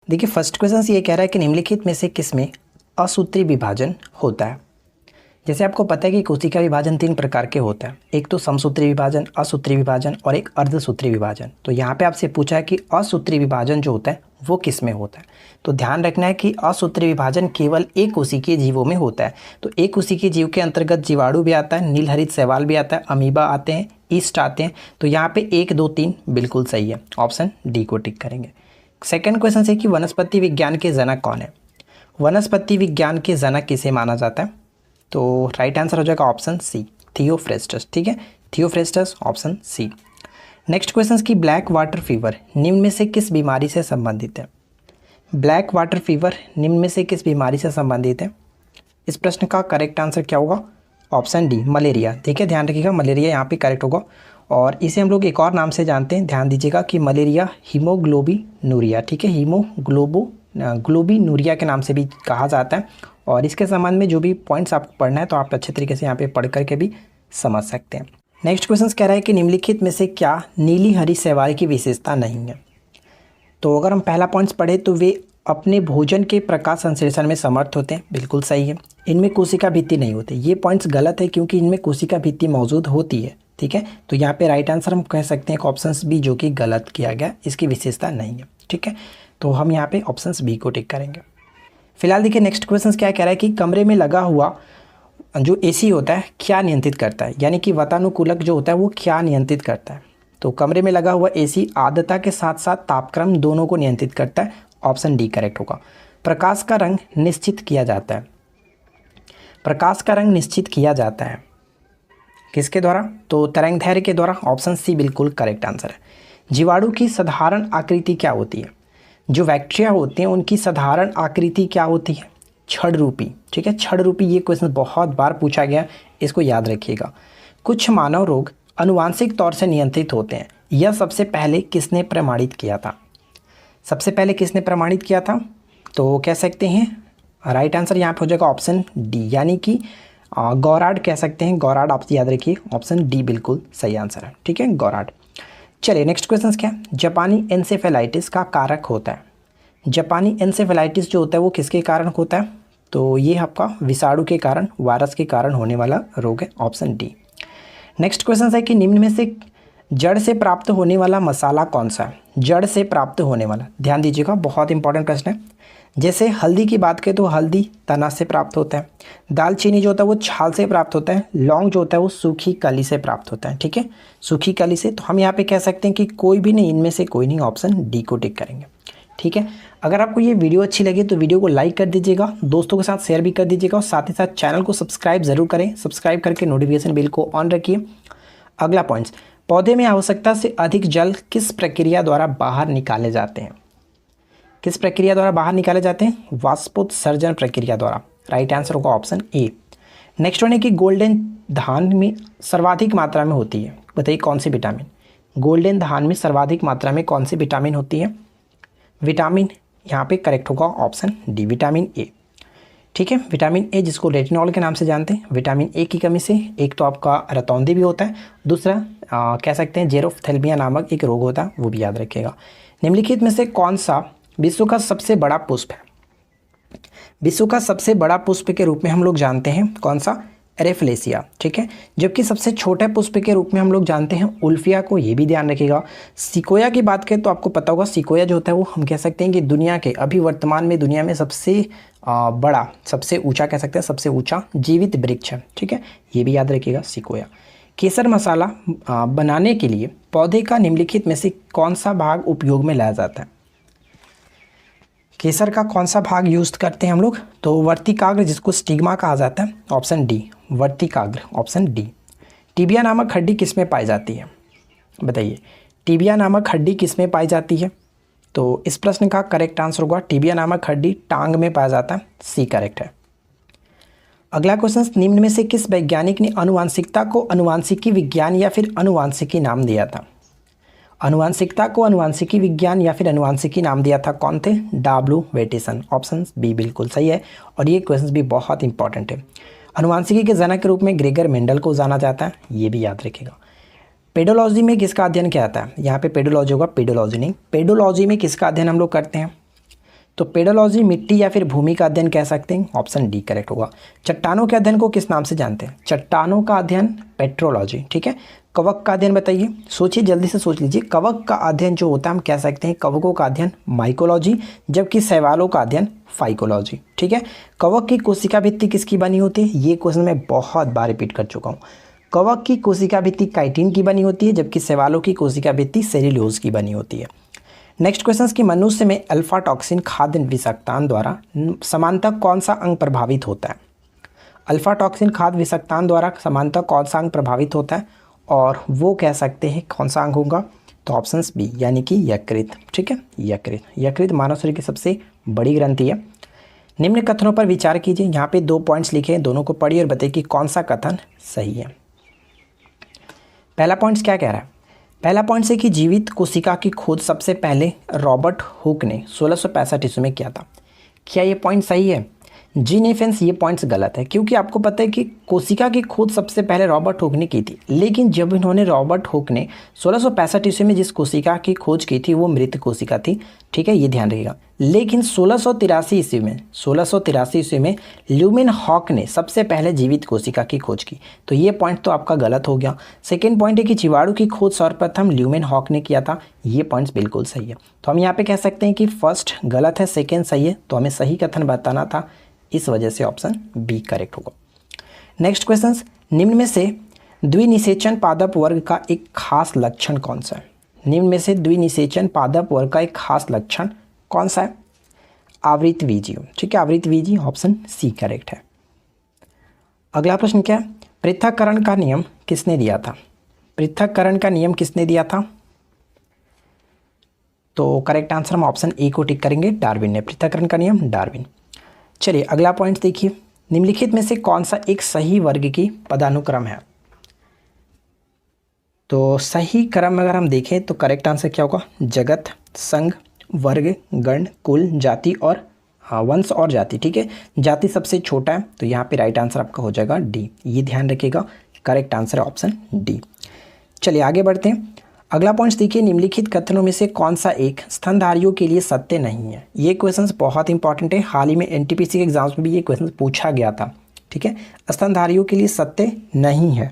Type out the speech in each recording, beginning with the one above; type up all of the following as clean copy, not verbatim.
देखिए first question ये कह रहा है कि निम्नलिखित में से किस में असूत्री विभाजन होता है। जैसे आपको पता है कि कोशिका विभाजन 3 प्रकार के होता है, एक तो समसूत्री विभाजन, असूत्री विभाजन और एक अर्धसूत्री विभाजन। तो यहाँ पे आपसे पूछा है कि असूत्री विभाजन जो होता है वो किस में होता है। तो ध्यान रखना है कि असूत्री विभाजन केवल एक कोशिकीय जीवों में होता है। तो एक कोशिकीय जीव के अंतर्गत जीवाणु भी आता है, नीलहरित शैवाल भी आता है, अमीबा आते हैं, ईस्ट आते हैं। तो यहाँ पे 1, 2, 3 बिल्कुल सही है, ऑप्शन डी को टिक करेंगे। सेकेंड क्वेश्चन है कि वनस्पति विज्ञान के जनक कौन है। वनस्पति विज्ञान के जनक किसे माना जाता है। तो राइट आंसर हो जाएगा ऑप्शन सी, थियोफ्रेस्टस। ठीक है, Theophrastus option C. Next question की ब्लैक वाटर फीवर निम्न में से किस बीमारी से संबंधित है। ब्लैक वाटर फीवर निम्न में से किस बीमारी से संबंधित है। इस प्रश्न का करेक्ट आंसर क्या होगा, ऑप्शन डी, मलेरिया। ठीक है, ध्यान रखिएगा मलेरिया यहाँ पे करेक्ट होगा। और इसे हम लोग एक और नाम से जानते हैं, ध्यान दीजिएगा कि मलेरिया हीमोग्लोबिनूरिया। ठीक है, हीमोग्लोबिनूरिया के नाम से भी कहा जाता है। और इसके संबंध में जो भी पॉइंट्स आपको पढ़ना है तो आप अच्छे तरीके से यहाँ पे पढ़ करके भी समझ सकते हैं। नेक्स्ट क्वेश्चन कह रहा है कि निम्नलिखित में से क्या नीली हरी शैवाल की विशेषता नहीं है। तो अगर हम पहला पॉइंट्स पढ़े तो वे अपने भोजन के प्रकाश संश्लेषण में समर्थ होते हैं, बिल्कुल सही है। इनमें कोशिका भित्ति नहीं होती, ये पॉइंट्स गलत है क्योंकि इनमें कोशिका भित्ति मौजूद होती है। ठीक है, तो यहाँ पे राइट आंसर हम कह सकते हैं ऑप्शन बी जो कि गलत किया गया, इसकी विशेषता नहीं है। ठीक है, तो हम यहाँ पे ऑप्शन बी को टिक करेंगे। फिलहाल देखिए नेक्स्ट क्वेश्चन क्या कह रहा है कि कमरे में लगा हुआ जो एसी होता है क्या नियंत्रित करता है, यानी कि वातानुकूलक जो होता है वो क्या नियंत्रित करता है। तो कमरे में लगा हुआ एसी आर्द्रता के साथ साथ तापक्रम दोनों को नियंत्रित करता है, ऑप्शन डी करेक्ट होगा। प्रकाश का रंग निश्चित किया जाता है, प्रकाश का रंग निश्चित किया जाता है किसके द्वारा, तो तरंगदैर्घ्य के द्वारा, ऑप्शन सी बिल्कुल करेक्ट आंसर है। जीवाणु की साधारण आकृति क्या होती है। जो बैक्टीरिया होते हैं उनकी साधारण आकृति क्या होती है, छड़ रूपी। ठीक है, छड़ रूपी, ये क्वेश्चन बहुत बार पूछा गया, इसको याद रखिएगा। कुछ मानव रोग आनुवांशिक तौर से नियंत्रित होते हैं, यह सबसे पहले किसने प्रमाणित किया था। सबसे पहले किसने प्रमाणित किया था, तो कह सकते हैं राइट आंसर यहाँ पे हो जाएगा ऑप्शन डी, यानी कि गौराड कह सकते हैं। गौराड आप याद रखिए, ऑप्शन डी बिल्कुल सही आंसर है। ठीक है, गौराड। चलिए नेक्स्ट क्वेश्चन क्या है, जापानी एन्सेफेलाइटिस का कारक होता है। जापानी एन्सेफेलाइटिस जो होता है वो किसके कारण होता है, तो ये आपका विषाणु के कारण, वायरस के कारण होने वाला रोग है, ऑप्शन डी। नेक्स्ट क्वेश्चन है कि निम्न में से जड़ से प्राप्त होने वाला मसाला कौन सा है। जड़ से प्राप्त होने वाला, ध्यान दीजिएगा बहुत इंपॉर्टेंट प्रश्न है। जैसे हल्दी की बात करें तो हल्दी तना से प्राप्त होता है, दालचीनी जो होता है वो छाल से प्राप्त होता है, लौंग जो होता है वो सूखी कली से प्राप्त होता है। ठीक है, सूखी कली से। तो हम यहाँ पे कह सकते हैं कि कोई भी नहीं, इनमें से कोई नहीं, ऑप्शन डी को टिक करेंगे। ठीक है, अगर आपको ये वीडियो अच्छी लगी तो वीडियो को लाइक कर दीजिएगा, दोस्तों के साथ शेयर भी कर दीजिएगा और साथ ही साथ चैनल को सब्सक्राइब जरूर करें। सब्सक्राइब करके नोटिफिकेशन बिल को ऑन रखिए। अगला पॉइंट्स, पौधे में आवश्यकता से अधिक जल किस प्रक्रिया द्वारा बाहर निकाले जाते हैं। किस प्रक्रिया द्वारा बाहर निकाले जाते हैं, वाष्पोत्सर्जन प्रक्रिया द्वारा। राइट आंसर होगा ऑप्शन ए। नेक्स्ट वन है कि गोल्डन धान में सर्वाधिक मात्रा में होती है, बताइए कौन सी विटामिन। गोल्डन धान में सर्वाधिक मात्रा में कौन सी विटामिन होती है, विटामिन यहाँ पे करेक्ट होगा ऑप्शन डी, विटामिन ए। ठीक है, विटामिन ए जिसको रेटिनॉल के नाम से जानते हैं। विटामिन ए की कमी से एक तो आपका रतौंधी भी होता है, दूसरा कह सकते हैं जेरोफ्थेल्मिया नामक एक रोग होता है, वो भी याद रखिएगा। निम्नलिखित में से कौन सा विश्व का सबसे बड़ा पुष्प है। विश्व का सबसे बड़ा पुष्प के रूप में हम लोग जानते हैं कौन सा, एरेफ्लेसिया। ठीक है, जबकि सबसे छोटे पुष्प के रूप में हम लोग जानते हैं उल्फिया को, ये भी ध्यान रखिएगा। सिकोया की बात करें तो आपको पता होगा, सिकोया जो होता है वो हम कह सकते हैं कि दुनिया के अभी वर्तमान में दुनिया में सबसे बड़ा, सबसे ऊंचा कह सकते हैं, सबसे ऊंचा जीवित वृक्ष है। ठीक है, ये भी याद रखिएगा सिकोया। केसर मसाला बनाने के लिए पौधे का निम्नलिखित में से कौन सा भाग उपयोग में लाया जाता है। केसर का कौन सा भाग यूज करते हैं हम लोग, तो वर्तिकाग्र जिसको स्टिग्मा कहा जाता है, ऑप्शन डी, वर्तिकाग्र, ऑप्शन डी। टिबिया नामक हड्डी किस में पाई जाती है, बताइए टिबिया नामक हड्डी किस में पाई जाती है। तो इस प्रश्न का करेक्ट आंसर होगा टिबिया नामक हड्डी टांग में पाया जाता है, सी करेक्ट है। अगला क्वेश्चन, निम्न में से किस वैज्ञानिक ने आनुवांशिकता को आनुवांशिकी विज्ञान या फिर आनुवांशिकी नाम दिया था। आनुवांशिकता को आनुवांशिकी विज्ञान या फिर आनुवांशिकी नाम दिया था, कौन थे, डब्ल्यू वेटेसन, ऑप्शन बी बिल्कुल सही है। और ये क्वेश्चन भी बहुत इंपॉर्टेंट है। आनुवांशिकी के जनक के रूप में ग्रेगर मेंडल को जाना जाता है, ये भी याद रखिएगा। पेडोलॉजी में किसका अध्ययन किया जाता है, यहाँ पे पेडोलॉजी होगा, पेडोलॉजी नहीं, पेडोलॉजी में किसका अध्ययन हम लोग करते हैं, तो पेडोलॉजी मिट्टी या फिर भूमि का अध्ययन कह सकते हैं, ऑप्शन डी करेक्ट होगा। चट्टानों के अध्ययन को किस नाम से जानते हैं? चट्टानों का अध्ययन पेट्रोलॉजी, ठीक है। कवक का अध्ययन बताइए, सोचिए, जल्दी से सोच लीजिए। कवक का अध्ययन जो होता है हम कह सकते हैं कवकों का अध्ययन माइकोलॉजी, जबकि शैवालों का अध्ययन फाइकोलॉजी, ठीक है। कवक की कोशिका भित्ति किसकी बनी होती है? ये क्वेश्चन मैं बहुत बार रिपीट कर चुका हूँ। कवक की कोशिका भित्ति काइटिन की बनी होती है, जबकि शैवालों की कोशिका भित्ति सेल्यूलोज की बनी होती है। नेक्स्ट क्वेश्चन कि मनुष्य में अल्फा टॉक्सिन खाद्य विषाक्तान द्वारा समानतः कौन सा अंग प्रभावित होता है? अल्फा टॉक्सिन खाद्य विषाक्तान द्वारा समानतः कौन सा अंग प्रभावित होता है, और वो कह सकते हैं कौन सा अंग होगा? तो ऑप्शंस बी यानी कि यकृत, ठीक है। यकृत मानव शरीर की सबसे बड़ी ग्रंथि है। निम्न कथनों पर विचार कीजिए। यहाँ पे 2 पॉइंट्स लिखे हैं, दोनों को पढ़िए और बताइए कि कौन सा कथन सही है। पहला पॉइंट्स क्या कह रहा है? पहला पॉइंट है कि जीवित कोशिका की खोज सबसे पहले रॉबर्ट हुक ने 1665 ईस्वी में किया था। क्या ये पॉइंट सही है? जी नहीं फ्रेंड्स, ये पॉइंट्स गलत है, क्योंकि आपको पता है कि कोशिका की खोज सबसे पहले रॉबर्ट हुक ने की थी, लेकिन जब इन्होंने रॉबर्ट हुक ने 1665 ईस्वी में जिस कोशिका की खोज की थी वो मृत कोशिका थी, ठीक है, ये ध्यान रखिएगा। लेकिन 1683 ईस्वी में ल्यूमेन हॉक ने सबसे पहले जीवित कोशिका की खोज की, तो ये पॉइंट तो आपका गलत हो गया। सेकेंड पॉइंट है कि जीवाणु की खोज सर्वप्रथम ल्यूमेन हॉक ने किया था, ये पॉइंट्स बिल्कुल सही है। तो हम यहाँ पे कह सकते हैं कि फर्स्ट गलत है, सेकेंड सही है, तो हमें सही कथन बताना था, इस वजह से ऑप्शन बी करेक्ट होगा। नेक्स्ट क्वेश्चन, निम्न में से द्विनिषेचन पादप वर्ग का एक खास लक्षण कौन सा है? निम्न में से द्विनिषेचन पादप वर्ग का एक खास लक्षण कौन सा है? आवृतबीजी, ठीक है, आवृतबीजी, ऑप्शन सी करेक्ट है। अगला प्रश्न क्या है? पृथक्करण का नियम किसने दिया था? पृथक्करण का नियम किसने दिया था? तो करेक्ट आंसर हम ऑप्शन ए को टिक करेंगे, डार्विन ने। पृथक्करण का नियम डार्विन। चलिए अगला पॉइंट देखिए, निम्नलिखित में से कौन सा एक सही वर्ग की पदानुक्रम है? तो सही क्रम अगर हम देखें तो करेक्ट आंसर क्या होगा? जगत, संघ, वर्ग, गण, कुल, जाति और वंश और जाति, ठीक है। जाति सबसे छोटा है, तो यहाँ पे राइट आंसर आपका हो जाएगा डी, ये ध्यान रखिएगा, करेक्ट आंसर है ऑप्शन डी। चलिए आगे बढ़ते हैं। अगला पॉइंट देखिए, निम्नलिखित कथनों में से कौन सा एक स्तनधारियों के लिए सत्य नहीं है? ये क्वेश्चन बहुत इंपॉर्टेंट है, हाल ही में एनटीपीसी के एग्जाम्स में भी ये क्वेश्चन पूछा गया था, ठीक है। स्तनधारियों के लिए सत्य नहीं है,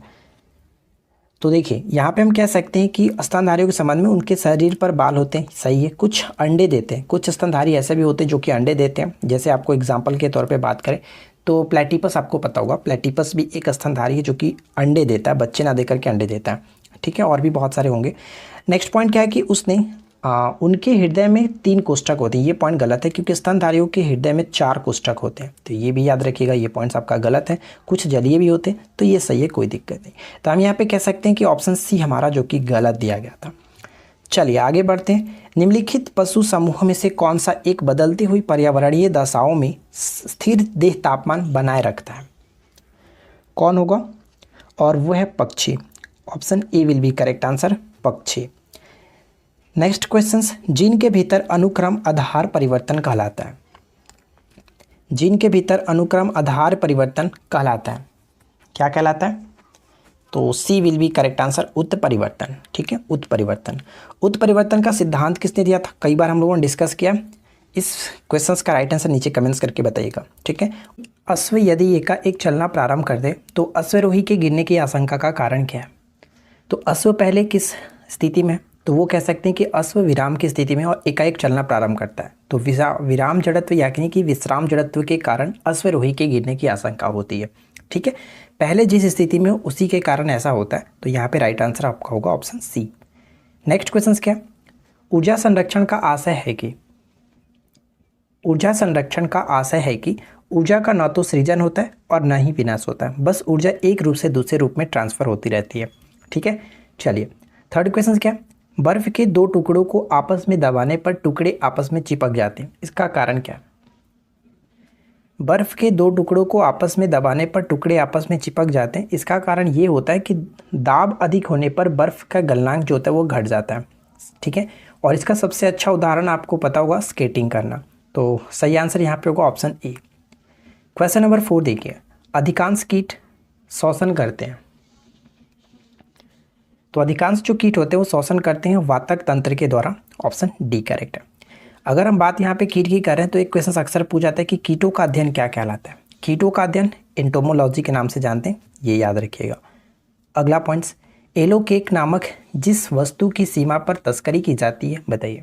तो देखिए यहाँ पे हम कह सकते हैं कि स्तनधारियों के संबंध में उनके शरीर पर बाल होते हैं, सही है। कुछ अंडे देते हैं, कुछ स्तनधारी ऐसे भी होते हैं जो कि अंडे देते हैं। जैसे आपको एग्जाम्पल के तौर पे बात करें तो प्लेटिपस, आपको पता होगा, प्लेटिपस भी एक स्तनधारी है जो कि अंडे देता है, बच्चे ना देकर के अंडे देता है, ठीक है। और भी बहुत सारे होंगे। नेक्स्ट पॉइंट क्या है कि उसने उनके हृदय में 3 कोष्ठक होते हैं, ये पॉइंट गलत है, क्योंकि स्तनधारियों के हृदय में 4 कोष्ठक होते हैं, तो ये भी याद रखिएगा, ये पॉइंट्स आपका गलत है। कुछ जलीय भी होते हैं, तो ये सही है, कोई दिक्कत नहीं। तो हम यहाँ पे कह सकते हैं कि ऑप्शन सी हमारा जो कि गलत दिया गया था। चलिए आगे बढ़ते हैं। निम्नलिखित पशु समूह में से कौन सा एक बदलती हुई पर्यावरणीय दशाओं में स्थिर देह तापमान बनाए रखता है? कौन होगा? और वो है पक्षी, option A will be correct answer, पक्षी। नेक्स्ट क्वेश्चंस, जीन के भीतर अनुक्रम आधार परिवर्तन कहलाता है? जीन के भीतर अनुक्रम आधार परिवर्तन कहलाता है, क्या कहलाता है? तो सी विल बी करेक्ट आंसर, उत्परिवर्तन, ठीक है, उत्परिवर्तन। उत्परिवर्तन का सिद्धांत किसने दिया था? कई बार हम लोगों ने डिस्कस किया। इस क्वेश्चंस का राइट आंसर नीचे कमेंट्स करके बताइएगा, ठीक है। अश्व यदि एकाएक चलना प्रारंभ कर दे तो अश्वरोही के गिरने की आशंका का कारण क्या है? तो अश्व पहले किस स्थिति में, तो वो कह सकते हैं कि अश्व विराम की स्थिति में और एकाएक चलना प्रारंभ करता है, तो विराम जड़त्व यानी कि विश्राम जड़त्व के कारण अश्वरोही के गिरने की आशंका होती है, ठीक है। पहले जिस स्थिति में उसी के कारण ऐसा होता है, तो यहाँ पे राइट आंसर आपका होगा ऑप्शन सी। नेक्स्ट क्वेश्चन क्या? ऊर्जा संरक्षण का आशय है कि ऊर्जा का न तो सृजन होता है और न ही विनाश होता है, बस ऊर्जा एक रूप से दूसरे रूप में ट्रांसफर होती रहती है, ठीक है। चलिए थर्ड क्वेश्चन क्या? बर्फ के 2 टुकड़ों को आपस में दबाने पर टुकड़े आपस में चिपक जाते हैं, इसका कारण क्या? बर्फ के 2 टुकड़ों को आपस में दबाने पर टुकड़े आपस में चिपक जाते हैं, इसका कारण ये होता है कि दाब अधिक होने पर बर्फ का गलनांक जो होता है वो घट जाता है, ठीक है। और इसका सबसे अच्छा उदाहरण आपको पता होगा, स्केटिंग करना, तो सही आंसर यहाँ पे होगा ऑप्शन ए। क्वेश्चन नंबर 4 देखिए, अधिकांश कीट श्वसन करते हैं, तो अधिकांश जो कीट होते हैं वो श्वसन करते हैं वातक तंत्र के द्वारा, ऑप्शन डी करेक्ट है। अगर हम बात यहाँ पे कीट की करें तो एक क्वेश्चन अक्सर पूछा जाता है कि कीटों का अध्ययन क्या कहलाता है। कीटों का अध्ययन एंटोमोलॉजी के नाम से जानते हैं, ये याद रखिएगा। अगला पॉइंट्स, येलो केक नामक जिस वस्तु की सीमा पर तस्करी की जाती है, बताइए।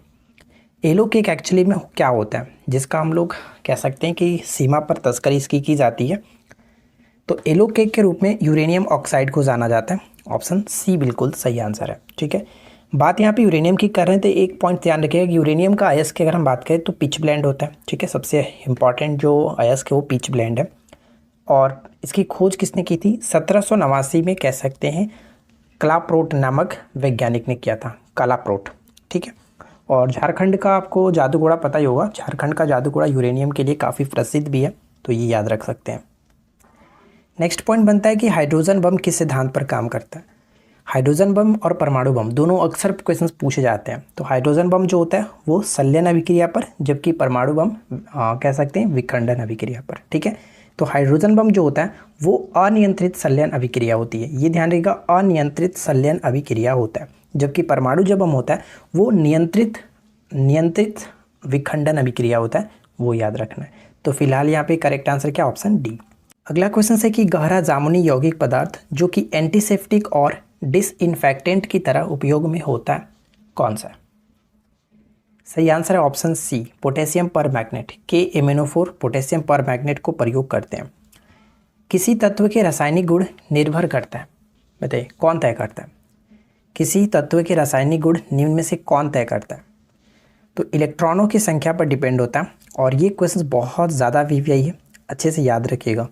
येलो केक एक्चुअली में क्या होता है जिसका हम लोग कह सकते हैं कि सीमा पर तस्करी इसकी की जाती है? तो येलो केक के रूप में यूरेनियम ऑक्साइड को जाना जाता है। ऑप्शन सी बिल्कुल सही आंसर है। ठीक है, बात यहाँ पे यूरेनियम की कर रहे हैं तो एक पॉइंट ध्यान रखिएगा कि यूरेनियम का अयस्क अगर हम बात करें तो पिच ब्लेंड होता है। ठीक है, सबसे इंपॉर्टेंट जो अयस्क है वो पिच ब्लेंड है। और इसकी खोज किसने की थी? 1789 में कह सकते हैं क्लाप्रोट नामक वैज्ञानिक ने किया था, क्लाप्रोट। ठीक है, और झारखंड का आपको जादूगोड़ा पता ही होगा, झारखंड का जादूगोड़ा यूरेनियम के लिए काफ़ी प्रसिद्ध भी है, तो ये याद रख सकते हैं। नेक्स्ट पॉइंट बनता है कि हाइड्रोजन बम किस सिद्धांत पर काम करता है? हाइड्रोजन बम और परमाणु बम दोनों अक्सर क्वेश्चंस पूछे जाते हैं। तो हाइड्रोजन बम जो होता है वो संलयन अभिक्रिया पर, जबकि परमाणु बम कह सकते हैं विखंडन अभिक्रिया पर। ठीक है, तो हाइड्रोजन बम जो होता है वो अनियंत्रित संलयन अभिक्रिया होती है, ये ध्यान रखिएगा, अनियंत्रित संलयन अभिक्रिया होता है। जबकि परमाणु जो बम होता है वो नियंत्रित विखंडन अभिक्रिया होता है, वो याद रखना है। तो फिलहाल यहाँ पे करेक्ट आंसर क्या? Option D. अगला क्वेश्चन है कि गहरा जामुनी यौगिक पदार्थ जो कि एंटीसेप्टिक और डिसइंफेक्टेंट की तरह उपयोग में होता है, कौन सा है? सही आंसर है option C, potassium permanganate. KMnO4 potassium permanganate को प्रयोग करते हैं। किसी तत्व के रासायनिक गुण निर्भर करता है, बताइए कौन तय करता है? किसी तत्व के रासायनिक गुण निम्न में से कौन तय करता है? तो इलेक्ट्रॉनों की संख्या पर डिपेंड होता है। और ये क्वेश्चन बहुत ज़्यादा वीवीआई है, अच्छे से याद रखिएगा।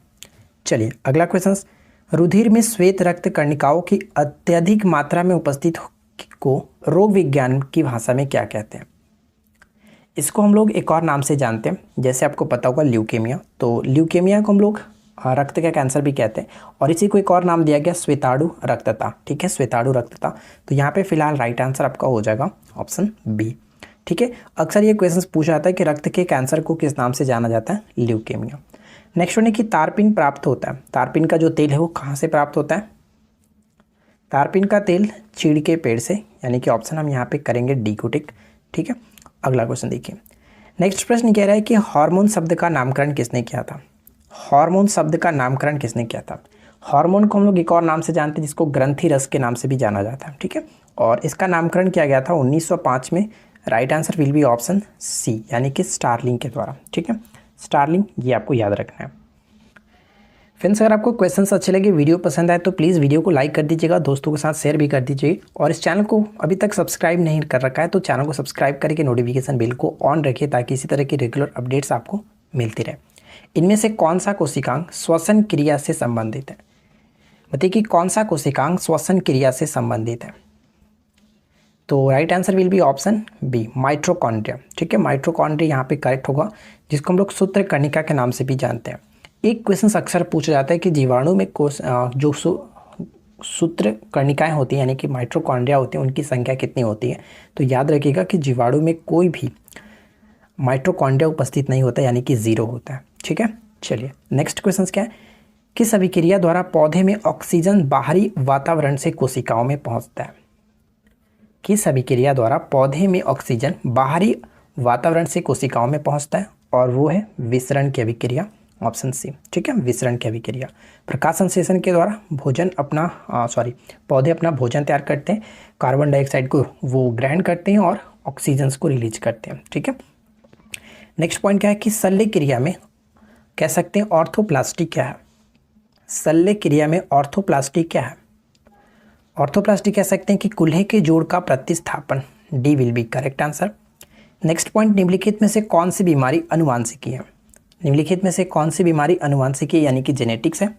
चलिए अगला क्वेश्चन, रुधिर में श्वेत रक्त कणिकाओं की अत्यधिक मात्रा में उपस्थित को रोग विज्ञान की भाषा में क्या कहते हैं? इसको हम लोग एक और नाम से जानते हैं, जैसे आपको पता होगा ल्यूकेमिया। तो ल्यूकेमिया को हम लोग रक्त का कैंसर भी कहते हैं, और इसी को एक और नाम दिया गया श्वेताणु रक्तता। ठीक है, श्वेताणु रक्तता। तो यहाँ पे फिलहाल राइट आंसर आपका हो जाएगा ऑप्शन बी। ठीक है, अक्सर ये क्वेश्चन पूछा जाता है कि रक्त के कैंसर को किस नाम से जाना जाता है? ल्यूकेमिया। नेक्स्ट वन है कि तारपीन प्राप्त होता है, तारपीन का जो तेल है वो कहाँ से प्राप्त होता है? तारपीन का तेल चीड़ के पेड़ से, यानी कि ऑप्शन हम यहाँ पे करेंगे डी को टिक। ठीक है, अगला क्वेश्चन देखिए। नेक्स्ट प्रश्न कह रहा है कि हार्मोन शब्द का नामकरण किसने किया था? हार्मोन शब्द का नामकरण किसने किया था? हार्मोन को हम लोग एक और नाम से जानते हैं जिसको ग्रंथि रस के नाम से भी जाना जाता है। ठीक है, और इसका नामकरण किया गया था 1905 में। Right answer will be option C, यानी कि स्टार्लिंग के द्वारा। ठीक है, स्टार्लिंग, ये आपको याद रखना है। फ्रेंड्स, अगर आपको क्वेश्चंस अच्छे लगे, वीडियो पसंद आए तो प्लीज़ वीडियो को लाइक कर दीजिएगा, दोस्तों के साथ शेयर भी कर दीजिए। और इस चैनल को अभी तक सब्सक्राइब नहीं कर रखा है तो चैनल को सब्सक्राइब करके नोटिफिकेशन बेल को ऑन रखिए ताकि इसी तरह की रेगुलर अपडेट्स आपको मिलती रहे। इनमें से कौन सा कोशिकांग श्वसन क्रिया से संबंधित है? बताइए कि कौन सा कोशिकांग श्वसन क्रिया से संबंधित है? तो right answer will be option B, mitochondria. ठीक है, माइटोकॉन्ड्रिया यहाँ पे करेक्ट होगा, जिसको हम लोग सूत्र कणिका के नाम से भी जानते हैं। एक क्वेश्चन अक्सर पूछा जाता है कि जीवाणु में जो सूत्र कणिकाएँ होती हैं, यानी कि माइटोकॉन्ड्रिया होती हैं, उनकी संख्या कितनी होती है? तो याद रखिएगा कि जीवाणु में कोई भी माइटोकॉन्ड्रिया उपस्थित नहीं होता, यानी कि 0 होता है। ठीक है, चलिए नेक्स्ट क्वेश्चन क्या है? किस अभिक्रिया द्वारा पौधे में ऑक्सीजन बाहरी वातावरण से कोशिकाओं में पहुँचता है? किस अभिक्रिया द्वारा पौधे में ऑक्सीजन बाहरी वातावरण से कोशिकाओं में पहुंचता है? और वो है विसरण की अभिक्रिया, ऑप्शन सी। ठीक है, विसरण की अभिक्रिया। प्रकाश संश्लेषण के द्वारा पौधे अपना भोजन तैयार करते हैं, कार्बन डाइऑक्साइड को वो ग्रहण करते हैं और ऑक्सीजन को रिलीज करते हैं। ठीक है, नेक्स्ट पॉइंट क्या है कि शल्य क्रिया में कह सकते हैं ऑर्थोप्लास्टी क्या है? शल्य क्रिया में ऑर्थोप्लास्टी क्या है? ऑर्थोप्लास्टी कह सकते हैं कि कुल्हे के जोड़ का प्रतिस्थापन। D will be correct answer. Next point, निम्नलिखित में से कौन सी बीमारी अनुवांशिकी है? निम्नलिखित में से कौन सी बीमारी अनुवांशिकी यानी कि जेनेटिक्स है?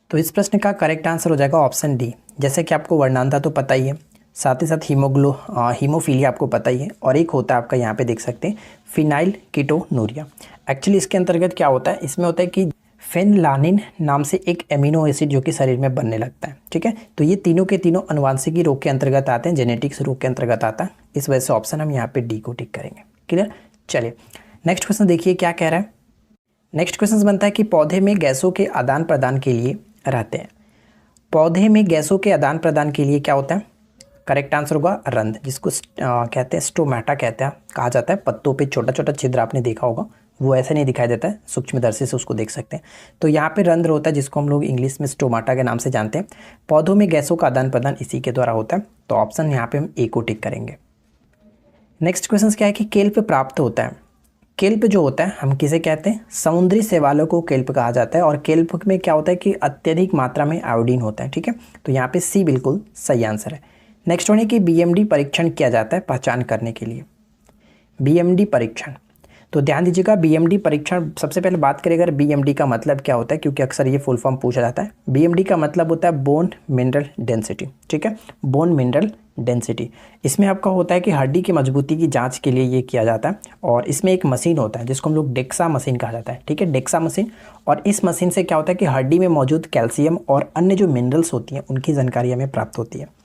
तो इस प्रश्न का करेक्ट आंसर हो जाएगा ऑप्शन डी। जैसे कि आपको वर्णांता तो पता ही है, साथ ही साथ हीमोफीलिया आपको पता ही है, और एक होता है आपका यहाँ पे देख सकते हैं फिनाइल कीटोनूरिया। एक्चुअली इसके अंतर्गत क्या होता है? इसमें होता है कि फेनलानिन नाम से एक एमिनो एसिड जो कि शरीर में बनने लगता है। ठीक है, तो ये तीनों के तीनों अनुवांशिकी रोग के अंतर्गत आते हैं, जेनेटिक्स रोग के अंतर्गत आता है। इस वजह से ऑप्शन हम यहाँ पे डी को टिक करेंगे। क्लियर? चलिए नेक्स्ट क्वेश्चन देखिए क्या कह रहा है। नेक्स्ट क्वेश्चन बनता है कि पौधे में गैसों के आदान प्रदान के लिए रहते हैं। पौधे में गैसों के आदान प्रदान के लिए क्या होता है? करेक्ट आंसर होगा रंध्र, जिसको कहते हैं स्टोमेटा कहते हैं, कहा जाता है। पत्तों पे छोटा छोटा छिद्र आपने देखा होगा, वो ऐसे नहीं दिखाई देता है, सूक्ष्मदर्शी से उसको देख सकते हैं। तो यहाँ पे रंध्र होता है, जिसको हम लोग इंग्लिश में स्टोमाटा के नाम से जानते हैं। पौधों में गैसों का आदान प्रदान इसी के द्वारा होता है, तो ऑप्शन यहाँ पे हम ए को टिक करेंगे। नेक्स्ट क्वेश्चन क्या है कि केल्प प्राप्त होता है। केल्प जो होता है हम किसे कहते हैं, समुद्री शैवालों को केल्प कहा जाता है। और केल्प में क्या होता है कि अत्यधिक मात्रा में आयोडीन होता है, ठीक है। तो यहाँ पे सी बिल्कुल सही आंसर है। नेक्स्ट वन है कि बीएमडी परीक्षण किया जाता है पहचान करने के लिए। बीएमडी परीक्षण, तो ध्यान दीजिएगा, बीएमडी परीक्षण सबसे पहले बात करें अगर बीएमडी का मतलब क्या होता है, क्योंकि अक्सर ये फुल फॉर्म पूछा जाता है। बीएमडी का मतलब होता है बोन मिनरल डेंसिटी, ठीक है, बोन मिनरल डेंसिटी। इसमें आपका होता है कि हड्डी की मजबूती की जांच के लिए ये किया जाता है। और इसमें एक मशीन होता है जिसको हम लोग डेक्सा मशीन कहा जाता है, ठीक है, डेक्सा मशीन। और इस मशीन से क्या होता है कि हड्डी में मौजूद कैल्शियम और अन्य जो मिनरल्स होती हैं उनकी जानकारी हमें प्राप्त होती है।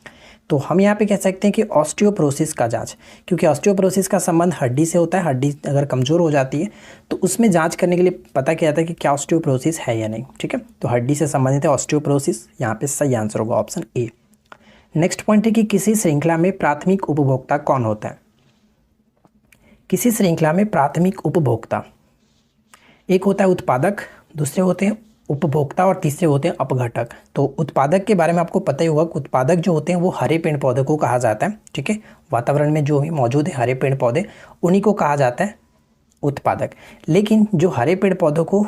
तो हम यहाँ पे कह सकते हैं कि ऑस्टियोपोरोसिस का जांच, क्योंकि ऑस्टियोपोरोसिस का संबंध हड्डी से होता है। हड्डी अगर कमज़ोर हो जाती है तो उसमें जांच करने के लिए पता किया जाता है कि क्या ऑस्टियोपोरोसिस है या नहीं, ठीक है। तो हड्डी से संबंधित है ऑस्टियोपोरोसिस, यहाँ पे सही आंसर होगा ऑप्शन ए। नेक्स्ट पॉइंट है कि किसी श्रृंखला में प्राथमिक उपभोक्ता कौन होता है। किसी श्रृंखला में प्राथमिक उपभोक्ता, एक होता है उत्पादक, दूसरे होते हैं उपभोक्ता और तीसरे होते हैं अपघटक। तो उत्पादक के बारे में आपको पता ही होगा कि उत्पादक जो होते हैं वो हरे पेड़ पौधे को कहा जाता है, ठीक है। वातावरण में जो भी मौजूद है हरे पेड़ पौधे, उन्हीं को कहा जाता है उत्पादक। लेकिन जो हरे पेड़ पौधों को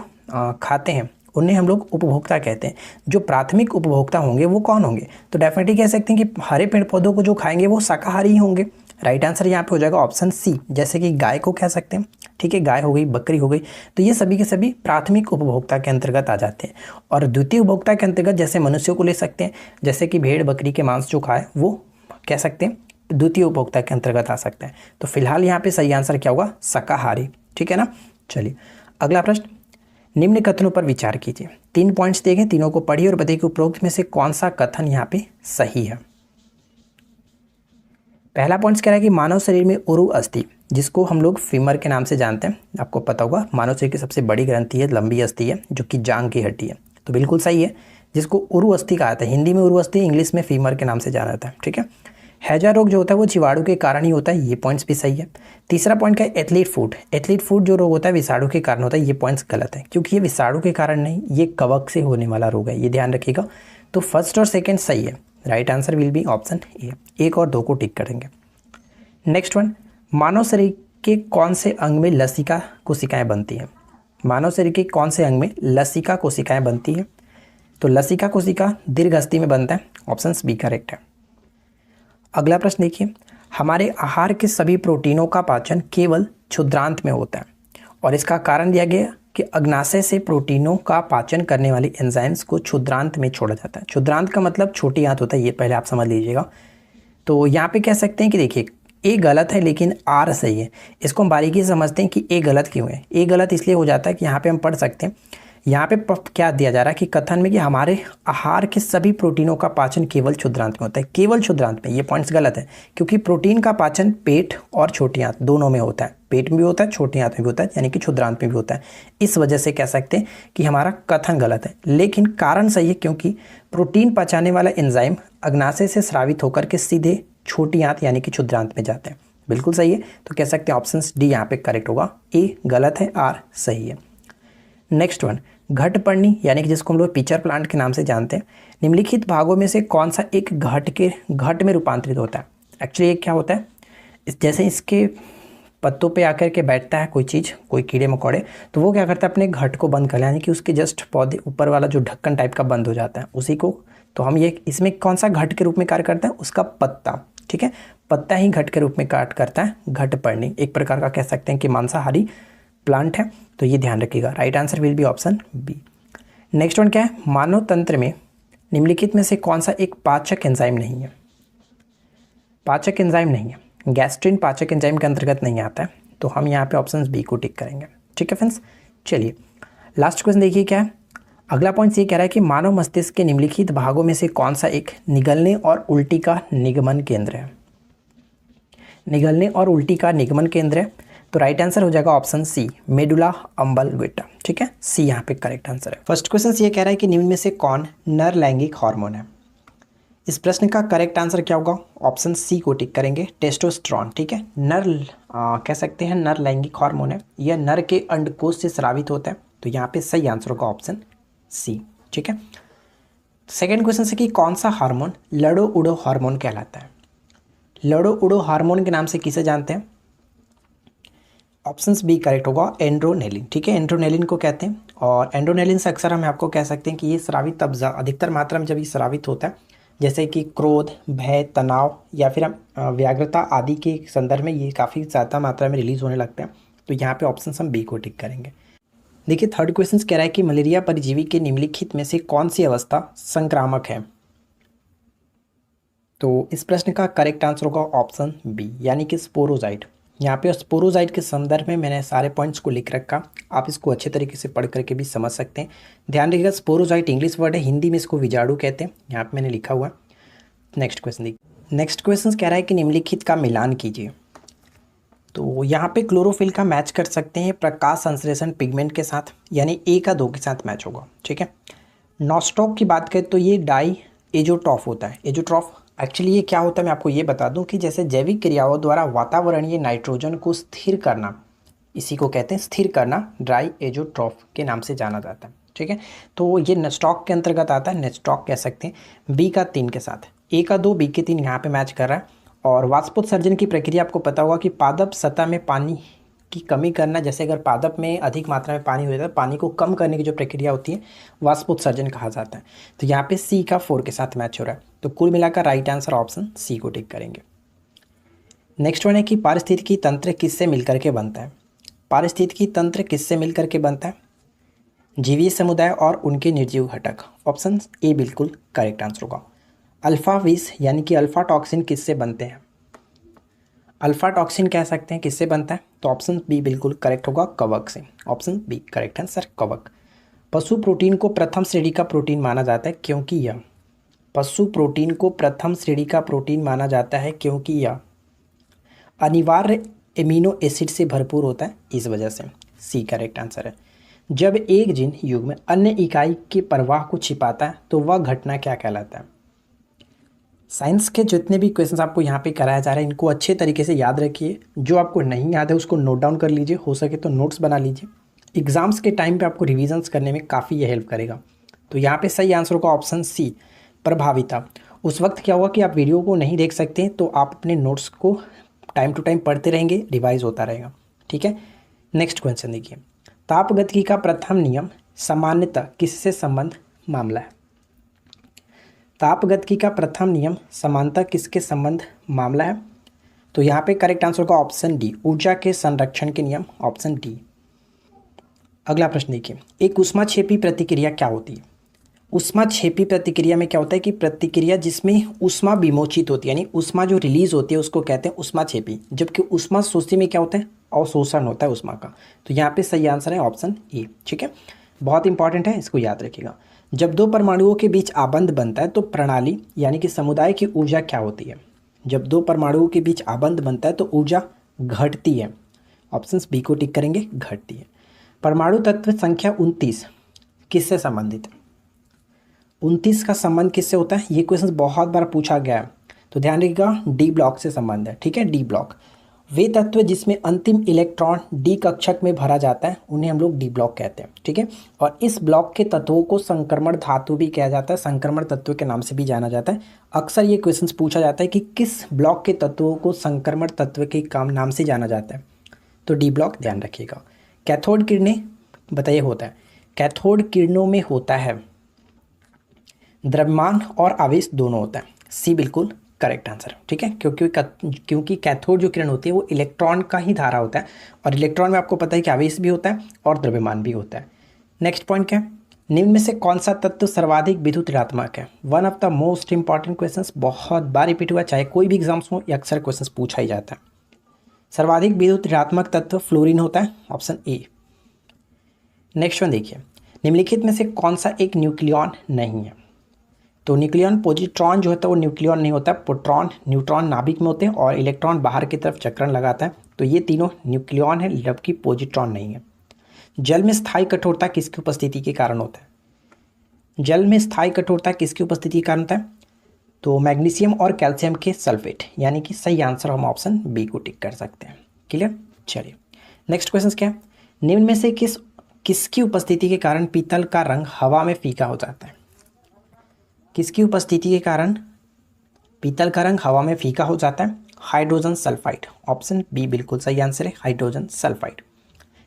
खाते हैं उन्हें हम लोग उपभोक्ता कहते हैं। जो प्राथमिक उपभोक्ता होंगे वो कौन होंगे, तो डेफिनेटली कह सकते हैं कि हरे पेड़ पौधों को जो खाएंगे वो शाकाहारी ही होंगे। राइट आंसर यहाँ पे हो जाएगा ऑप्शन सी, जैसे कि गाय को कह सकते हैं, ठीक है, गाय हो गई, बकरी हो गई। तो ये सभी के सभी प्राथमिक उपभोक्ता के अंतर्गत आ जाते हैं। और द्वितीय उपभोक्ता के अंतर्गत जैसे मनुष्यों को ले सकते हैं, जैसे कि भेड़ बकरी के मांस जो खाए वो कह सकते हैं द्वितीय उपभोक्ता के अंतर्गत आ सकता है। तो फिलहाल यहाँ पे सही आंसर क्या होगा, शाकाहारी, ठीक है ना। चलिए अगला प्रश्न, निम्न कथनों पर विचार कीजिए। 3 पॉइंट्स दिए गए, तीनों को पढ़िए और बताइए कि उपरोक्त में से कौन सा कथन यहाँ पे सही है। पहला पॉइंट कह रहा है कि मानव शरीर में उरु अस्थि, जिसको हम लोग फीमर के नाम से जानते हैं, आपको पता होगा मानव शरीर की सबसे बड़ी ग्रंथि है, लंबी अस्थि है, जो कि जांघ की हड्डी है। तो बिल्कुल सही है, जिसको उरु अस्थि कहा जाता है। हिंदी में उरु अस्थि, इंग्लिश में फीमर के नाम से जाना जाता है, ठीक है। हैजा रोग जो होता है वो जीवाणु के कारण ही होता है, ये पॉइंट्स भी सही है। तीसरा पॉइंट का एथलीट फूट, एथलीट फूट जो रोग होता है विषाणु के कारण होता है, ये पॉइंट्स गलत है, क्योंकि ये विषाणु के कारण नहीं, ये कवक से होने वाला रोग है, ये ध्यान रखिएगा। तो फर्स्ट और सेकेंड सही है। Right answer will be option A. 1 और 2 को टिक करेंगे। नेक्स्ट वन, मानव शरीर के कौन से अंग में लसिका कोशिकाएं बनती हैं। मानव शरीर के कौन से अंग में लसिका कोशिकाएं बनती हैं, तो लसिका कोशिका दीर्घहस्ती में बनता है, ऑप्शन बी करेक्ट है। अगला प्रश्न देखिए, हमारे आहार के सभी प्रोटीनों का पाचन केवल क्षुद्रांत में होता है, और इसका कारण दिया गया कि अग्नाशय से प्रोटीनों का पाचन करने वाली एंजाइम्स को क्षुद्रांत में छोड़ा जाता है। क्षुद्रांत का मतलब छोटी आंत होता है, ये पहले आप समझ लीजिएगा। तो यहाँ पे कह सकते हैं कि देखिए ए गलत है लेकिन आर सही है। इसको हम बारीकी से समझते हैं कि ए गलत क्यों है। ए गलत इसलिए हो जाता है कि यहाँ पे हम पढ़ सकते हैं, यहाँ पे क्या दिया जा रहा है कि कथन में कि हमारे आहार के सभी प्रोटीनों का पाचन केवल क्षुद्रांत में होता है, केवल क्षुद्रांत में। ये पॉइंट्स गलत है, क्योंकि प्रोटीन का पाचन पेट और छोटी आंत दोनों में होता है, पेट में भी होता है, छोटी आंत में भी होता है, यानी कि क्षुद्रांत में भी होता है। इस वजह से कह सकते हैं कि हमारा कथन गलत है, लेकिन कारण सही है, क्योंकि प्रोटीन पचाने वाला एंजाइम अग्नाशय से स्रावित होकर के सीधे छोटी आंत यानी कि क्षुद्रांत में जाते हैं। बिल्कुल सही है, तो कह सकते हैं ऑप्शन डी यहाँ पे करेक्ट होगा। ए गलत है, आर सही है। नेक्स्ट वन, घटपर्णी यानी कि जिसको हम लोग पिचर प्लांट के नाम से जानते हैं, निम्नलिखित भागों में से कौन सा एक घट में रूपांतरित होता है। एक्चुअली एक क्या होता है, जैसे इसके पत्तों पे आकर के बैठता है कोई चीज़, कोई कीड़े मकोड़े, तो वो क्या करता है अपने घट को बंद कर लें, यानी कि उसके जस्ट पौधे ऊपर वाला जो ढक्कन टाइप का बंद हो जाता है उसी को। तो हम ये इसमें कौन सा घट के रूप में कार्य करता है, उसका पत्ता, ठीक है, पत्ता ही घट के रूप में कार्य करता है। घटपर्णी एक प्रकार का कह सकते हैं कि मांसाहारी प्लांट है, तो ये ध्यान रखिएगा। Right answer will be option B. Next one क्या है, मानव तंत्र में निम्नलिखित में से कौन सा एक पाचक एंजाइम नहीं है। पाचक एंजाइम नहीं है, गैस्ट्रिन पाचक एंजाइम के अंतर्गत नहीं आता है, तो हम यहाँ पे ऑप्शन बी को टिक करेंगे, ठीक है फ्रेंड्स। चलिए लास्ट क्वेश्चन देखिए क्या है। अगला पॉइंट ये कह रहा है कि मानव मस्तिष्क के निम्नलिखित भागों में से कौन सा एक निगलने और उल्टी का निगमन केंद्र है। निगलने और उल्टी का निगमन केंद्र है, तो राइट आंसर हो जाएगा ऑप्शन सी, मेडुला अम्बलवेटा, ठीक है, सी यहाँ पे करेक्ट आंसर है। फर्स्ट क्वेश्चन ये कह रहा है कि निम्न में से कौन नर लैंगिक हार्मोन है। इस प्रश्न का करेक्ट आंसर क्या होगा? ऑप्शन सी को टिक करेंगे, टेस्टोस्टेरोन। ठीक है, नर कह सकते हैं नर लैंगिक हार्मोन है, यह नर के अंडकोश से स्रावित होता है। तो यहाँ पे सही आंसर होगा ऑप्शन सी। ठीक है, सेकेंड क्वेश्चन से कि कौन सा हार्मोन लड़ो उड़ो हार्मोन कहलाता है? लड़ो उड़ो हार्मोन के नाम से किसे जानते हैं? ऑप्शंस बी करेक्ट होगा, एंड्रोनेलिन। ठीक है, एंड्रोनेलिन को कहते हैं, और एंड्रोनेलिन से अक्सर हम आपको कह सकते हैं कि ये स्रावित तब अधिकतर मात्रा में जब ये स्रावित होता है, जैसे कि क्रोध, भय, तनाव या फिर व्याग्रता आदि के संदर्भ में ये काफ़ी ज़्यादा मात्रा में रिलीज होने लगते हैं। तो यहाँ पे ऑप्शन हम बी को टिक करेंगे। देखिए, थर्ड क्वेश्चन कह रहा है कि मलेरिया परजीवी के निम्नलिखित में से कौन सी अवस्था संक्रामक है? तो इस प्रश्न का करेक्ट आंसर होगा ऑप्शन बी, यानी कि स्पोरोजाइट। यहाँ पे स्पोरोजाइट के संदर्भ में मैंने सारे पॉइंट्स को लिख रखा, आप इसको अच्छे तरीके से पढ़ करके भी समझ सकते हैं। ध्यान रखिएगा, स्पोरोजाइट इंग्लिश वर्ड है, हिंदी में इसको विजाणु कहते हैं, यहाँ पे मैंने लिखा हुआ। नेक्स्ट क्वेश्चन देखिए, नेक्स्ट क्वेश्चन कह रहा है कि निम्नलिखित का मिलान कीजिए। तो यहाँ पे क्लोरोफिल का मैच कर सकते हैं प्रकाश संश्लेषण पिगमेंट के साथ, यानी ए का 2 के साथ मैच होगा। ठीक है, नॉस्टॉक की बात करें तो ये डाई एजोट्रॉफ होता है। एजोट्रॉफ एक्चुअली ये क्या होता है, मैं आपको ये बता दूं कि जैसे जैविक क्रियाओं द्वारा वातावरणीय नाइट्रोजन को स्थिर करना, इसी को कहते हैं स्थिर करना, ड्राई एजोट्रॉफ के नाम से जाना जाता है। ठीक है, तो ये नेस्टॉक के अंतर्गत आता है, नेस्टॉक कह सकते हैं। बी का 3 के साथ, ए का 2, बी के 3 यहाँ पे मैच कर रहा है। और वाष्पोत्सर्जन की प्रक्रिया आपको पता होगा कि पादप सतह में पानी की कमी करना, जैसे अगर पादप में अधिक मात्रा में पानी हो जाता है, पानी को कम करने की जो प्रक्रिया होती है वाष्पोत्सर्जन कहा जाता है। तो यहाँ पे सी का 4 के साथ मैच हो रहा है। तो कुल मिलाकर राइट आंसर ऑप्शन सी को टिक करेंगे। नेक्स्ट वन है कि पारिस्थितिकी तंत्र किससे मिलकर के बनता है? पारिस्थितिकी तंत्र किससे मिलकर के बनता है? जीवीय समुदाय और उनके निर्जीव घटक। ऑप्शन ए बिल्कुल करेक्ट आंसर होगा। अल्फा विष यानी कि अल्फा टॉक्सिन किससे बनते हैं? अल्फा टॉक्सिन कह सकते हैं किससे बनता है? तो ऑप्शन बी बिल्कुल करेक्ट होगा, कवक से। ऑप्शन बी करेक्ट आंसर कवक। पशु प्रोटीन को प्रथम श्रेणी का प्रोटीन माना जाता है क्योंकि यह, पशु प्रोटीन को प्रथम श्रेणी का प्रोटीन माना जाता है क्योंकि यह अनिवार्य एमिनो एसिड से भरपूर होता है, इस वजह से। सी करेक्ट आंसर है। जब एक जीन युग्म अन्य इकाई के प्रवाह को छिपाता है तो वह घटना क्या कहलाता है? साइंस के जितने भी क्वेश्चंस आपको यहाँ पे कराया जा रहा है, इनको अच्छे तरीके से याद रखिए। जो आपको नहीं याद है उसको नोट डाउन कर लीजिए, हो सके तो नोट्स बना लीजिए। एग्जाम्स के टाइम पे आपको रिविजन्स करने में काफ़ी ये हेल्प करेगा। तो यहाँ पे सही आंसर होगा ऑप्शन सी, प्रभाविता। उस वक्त क्या होगा कि आप वीडियो को नहीं देख सकते, तो आप अपने नोट्स को टाइम टू टाइम पढ़ते रहेंगे, रिवाइज होता रहेगा। ठीक है, नेक्स्ट क्वेश्चन देखिए, तापगतिकी का प्रथम नियम सामान्यतः किससे संबंध मामला है? तापगतिकी का प्रथम नियम समानता किसके संबंध मामला है? तो यहाँ पे करेक्ट आंसर होगा ऑप्शन डी, ऊर्जा के संरक्षण के नियम। Option D. अगला प्रश्न देखिए, एक ऊष्माक्षेपी प्रतिक्रिया क्या होती है? ऊष्माक्षेपी प्रतिक्रिया में क्या होता है कि प्रतिक्रिया जिसमें ऊष्मा विमोचित होती है, यानी ऊष्मा जो रिलीज होती है उसको कहते हैं ऊष्माक्षेपी, जबकि ऊष्मा शोषी में क्या होता है? अवशोषण होता है ऊष्मा का। तो यहाँ पे सही आंसर है ऑप्शन ए। ठीक है, बहुत इंपॉर्टेंट है, इसको याद रखिएगा। जब 2 परमाणुओं के बीच आबंध बनता है तो प्रणाली यानी कि समुदाय की ऊर्जा क्या होती है? जब 2 परमाणुओं के बीच आबंध बनता है तो ऊर्जा घटती है। ऑप्शन बी को टिक करेंगे, घटती है। परमाणु तत्व संख्या 29 किससे संबंधित है? 29 का संबंध किससे होता है? ये क्वेश्चन बहुत बार पूछा गया है, तो ध्यान रखिएगा, डी ब्लॉक से संबंध है। ठीक है, डी ब्लॉक। वे तत्व जिसमें अंतिम इलेक्ट्रॉन डी कक्षक में भरा जाता है उन्हें हम लोग डी ब्लॉक कहते हैं। ठीक है, और इस ब्लॉक के तत्वों को संक्रमण धातु भी कहा जाता है, संक्रमण तत्व के नाम से भी जाना जाता है। अक्सर ये क्वेश्चन पूछा जाता है कि किस ब्लॉक के तत्वों को संक्रमण तत्व के नाम से जाना जाता है? तो डी ब्लॉक ध्यान रखिएगा। कैथोड किरणें बताइए होता है, कैथोड किरणों में होता है द्रव्यमान और आवेश दोनों होता है। सी बिल्कुल करेक्ट आंसर। ठीक है, क्योंकि कैथोड जो किरण होती है वो इलेक्ट्रॉन का ही धारा होता है, और इलेक्ट्रॉन में आपको पता है कि आवेश भी होता है और द्रव्यमान भी होता है। नेक्स्ट पॉइंट क्या है? निम्न में से कौन सा तत्व सर्वाधिक विद्युत ऋणात्मक है? One of the most important question, बहुत बार रिपीट हुआ, चाहे कोई भी एग्जाम्स हो, या अक्सर क्वेश्चन पूछा ही जाता है। सर्वाधिक विद्युत ऋणात्मक तत्व फ्लोरीन होता है। Option A. नेक्स्ट वन देखिए, निम्नलिखित में से कौन सा एक न्यूक्लियॉन नहीं है? तो न्यूक्लियन पॉजिट्रॉन जो होता है वो न्यूक्लियन नहीं होता, प्रोटॉन न्यूट्रॉन नाभिक में होते हैं और इलेक्ट्रॉन बाहर की तरफ चक्रण लगाता है। तो ये तीनों न्यूक्लियन है, जबकि पॉजिट्रॉन नहीं है। जल में स्थायी कठोरता किसकी उपस्थिति के कारण होता है? जल में स्थायी कठोरता किसकी उपस्थिति के कारण होता है? तो मैग्नीशियम और कैल्शियम के सल्फेट, यानी कि सही आंसर हम ऑप्शन बी को टिक कर सकते हैं। क्लियर। चलिए नेक्स्ट क्वेश्चन क्या है, निम्न में से किसकी उपस्थिति के कारण पीतल का रंग हवा में फीका हो जाता है। किसकी उपस्थिति के कारण पीतल का रंग हवा में फीका हो जाता है। हाइड्रोजन सल्फाइड, ऑप्शन बी बिल्कुल सही आंसर है, हाइड्रोजन सल्फाइड।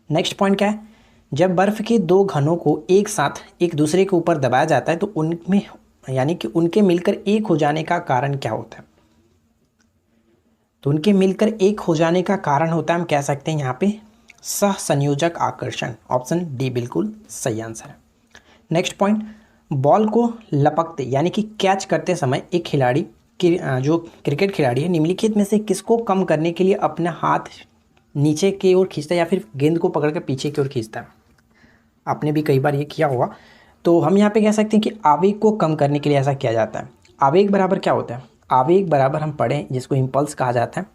नेक्स्ट पॉइंट क्या है, जब बर्फ के दो घनों को एक साथ एक दूसरे के ऊपर दबाया जाता है तो उनमें यानी कि उनके मिलकर एक हो जाने का कारण क्या होता है। तो उनके मिलकर एक हो जाने का कारण होता है, हम कह सकते हैं यहाँ पे सहसंयोजक आकर्षण, ऑप्शन डी बिल्कुल सही आंसर है। नेक्स्ट पॉइंट, बॉल को लपकते यानी कि कैच करते समय एक खिलाड़ी जो क्रिकेट खिलाड़ी है निम्नलिखित में से किसको कम करने के लिए अपना हाथ नीचे की ओर खींचता है या फिर गेंद को पकड़कर पीछे की ओर खींचता है। आपने भी कई बार ये किया होगा। तो हम यहाँ पे कह सकते हैं कि आवेग को कम करने के लिए ऐसा किया जाता है। आवेग बराबर क्या होता है, आवेग बराबर हम पढ़ें जिसको इम्पल्स कहा जाता है।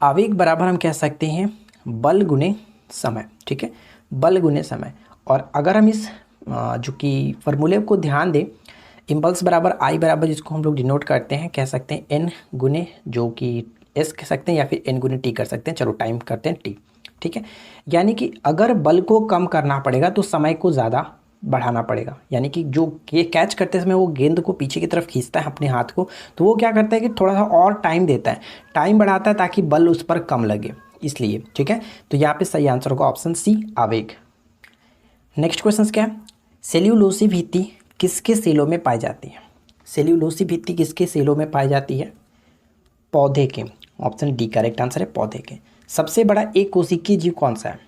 आवेग बराबर हम कह सकते हैं बल गुने समय, ठीक है, बल गुने समय। और अगर हम इस जो कि फॉर्मूले को ध्यान दें, इम्पल्स बराबर आई बराबर जिसको हम लोग डिनोट करते हैं कह सकते हैं एन गुने, जो कि एस कह सकते हैं या फिर एन गुने टी कर सकते हैं, चलो टाइम करते हैं टी, ठीक है। यानी कि अगर बल को कम करना पड़ेगा तो समय को ज़्यादा बढ़ाना पड़ेगा। यानी कि जो ये कैच करते समय वो गेंद को पीछे की तरफ खींचता है अपने हाथ को, तो वो क्या करता है कि थोड़ा सा और टाइम देता है, टाइम बढ़ाता है ताकि बल उस पर कम लगे, इसलिए, ठीक है। तो यहाँ पे सही आंसर होगा ऑप्शन सी आवेग। नेक्स्ट क्वेश्चन क्या है, सेल्यूलोसिक भित्ति किसके सेलों में पाई जाती है। सेल्यूलोसिक भित्ति किसके सेलों में पाई जाती है, पौधे के, ऑप्शन डी करेक्ट आंसर है पौधे के। सबसे बड़ा एक कोशिकीय जीव कौन सा है,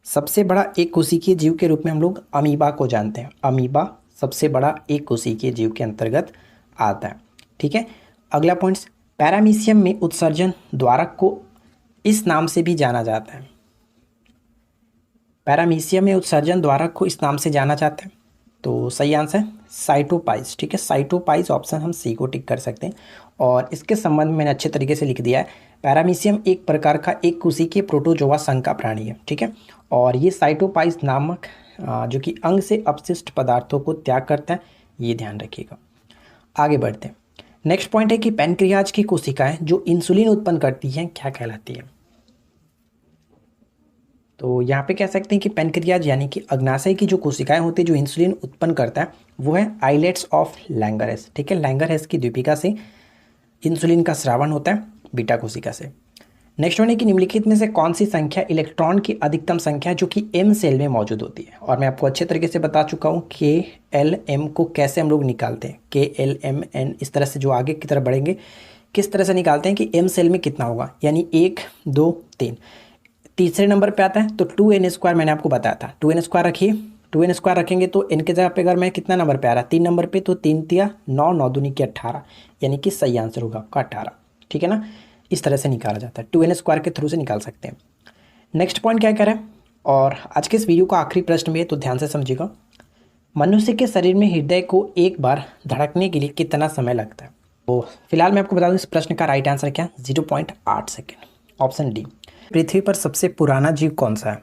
सबसे बड़ा एक कोशिकीय जीव के रूप में हम लोग अमीबा को जानते हैं। अमीबा सबसे बड़ा एक कोशिकीय जीव के अंतर्गत आता है, ठीक है। अगला पॉइंट, पैरामीशियम में उत्सर्जन द्वारक को इस नाम से भी जाना जाता है। पैरामीशियम में उत्सर्जन द्वारक को इस नाम से जाना जाता है, तो सही आंसर साइटोपाइज, ठीक है, साइटोपाइज ऑप्शन हम सी को टिक कर सकते हैं। और इसके संबंध में मैंने अच्छे तरीके से लिख दिया है, पैरामीशियम एक प्रकार का एक कोशिकीय प्रोटोजोआ संघ का प्राणी है, ठीक है। और ये साइटोपाइज नामक जो कि अंग से अपशिष्ट पदार्थों को त्याग करता है, ये ध्यान रखिएगा। आगे बढ़ते हैं। नेक्स्ट पॉइंट है कि पैनक्रियाज की कोशिकाएं जो इंसुलिन उत्पन्न करती हैं क्या कहलाती है। तो यहाँ पे कह सकते हैं कि पैनक्रियाज यानी कि अग्नाशय की जो कोशिकाएं होती है जो इंसुलिन उत्पन्न करता है वो है आइलेट्स ऑफ लैंगरहैस, ठीक है। लैंगरहैस की द्वीपिका से इंसुलिन का स्रावन होता है बीटा कोशिका से। नेक्स्ट वन है कि निम्नलिखित में से कौन सी संख्या इलेक्ट्रॉन की अधिकतम संख्या जो कि एम सेल में मौजूद होती है। और मैं आपको अच्छे तरीके से बता चुका हूँ के एल एम को कैसे हम लोग निकालते हैं, के एल एम एन इस तरह से जो आगे की तरफ बढ़ेंगे किस तरह से निकालते हैं कि एम सेल में कितना होगा, यानी 1 2 3, तीसरे नंबर पे आता है तो 2n² मैंने आपको बताया था, 2n² रखिए, 2n² रखेंगे तो n के जगह पे अगर मैं कितना नंबर पे आ रहा है 3 नंबर पे, तो 3 तिया 9, 9 दूनी की 18, यानी कि सही आंसर होगा आपका 18, ठीक है ना। इस तरह से निकाला जाता है, 2n² के थ्रू से निकाल सकते हैं। नेक्स्ट पॉइंट क्या कह रहा है, और आज के इस वीडियो का आखिरी प्रश्न भी है तो ध्यान से समझिएगा। मनुष्य के शरीर में हृदय को एक बार धड़कने के लिए कितना समय लगता है। तो फिलहाल मैं आपको बता दूं इस प्रश्न का राइट आंसर क्या, 0.8 सेकेंड, ऑप्शन डी। पृथ्वी पर सबसे पुराना जीव कौन सा है।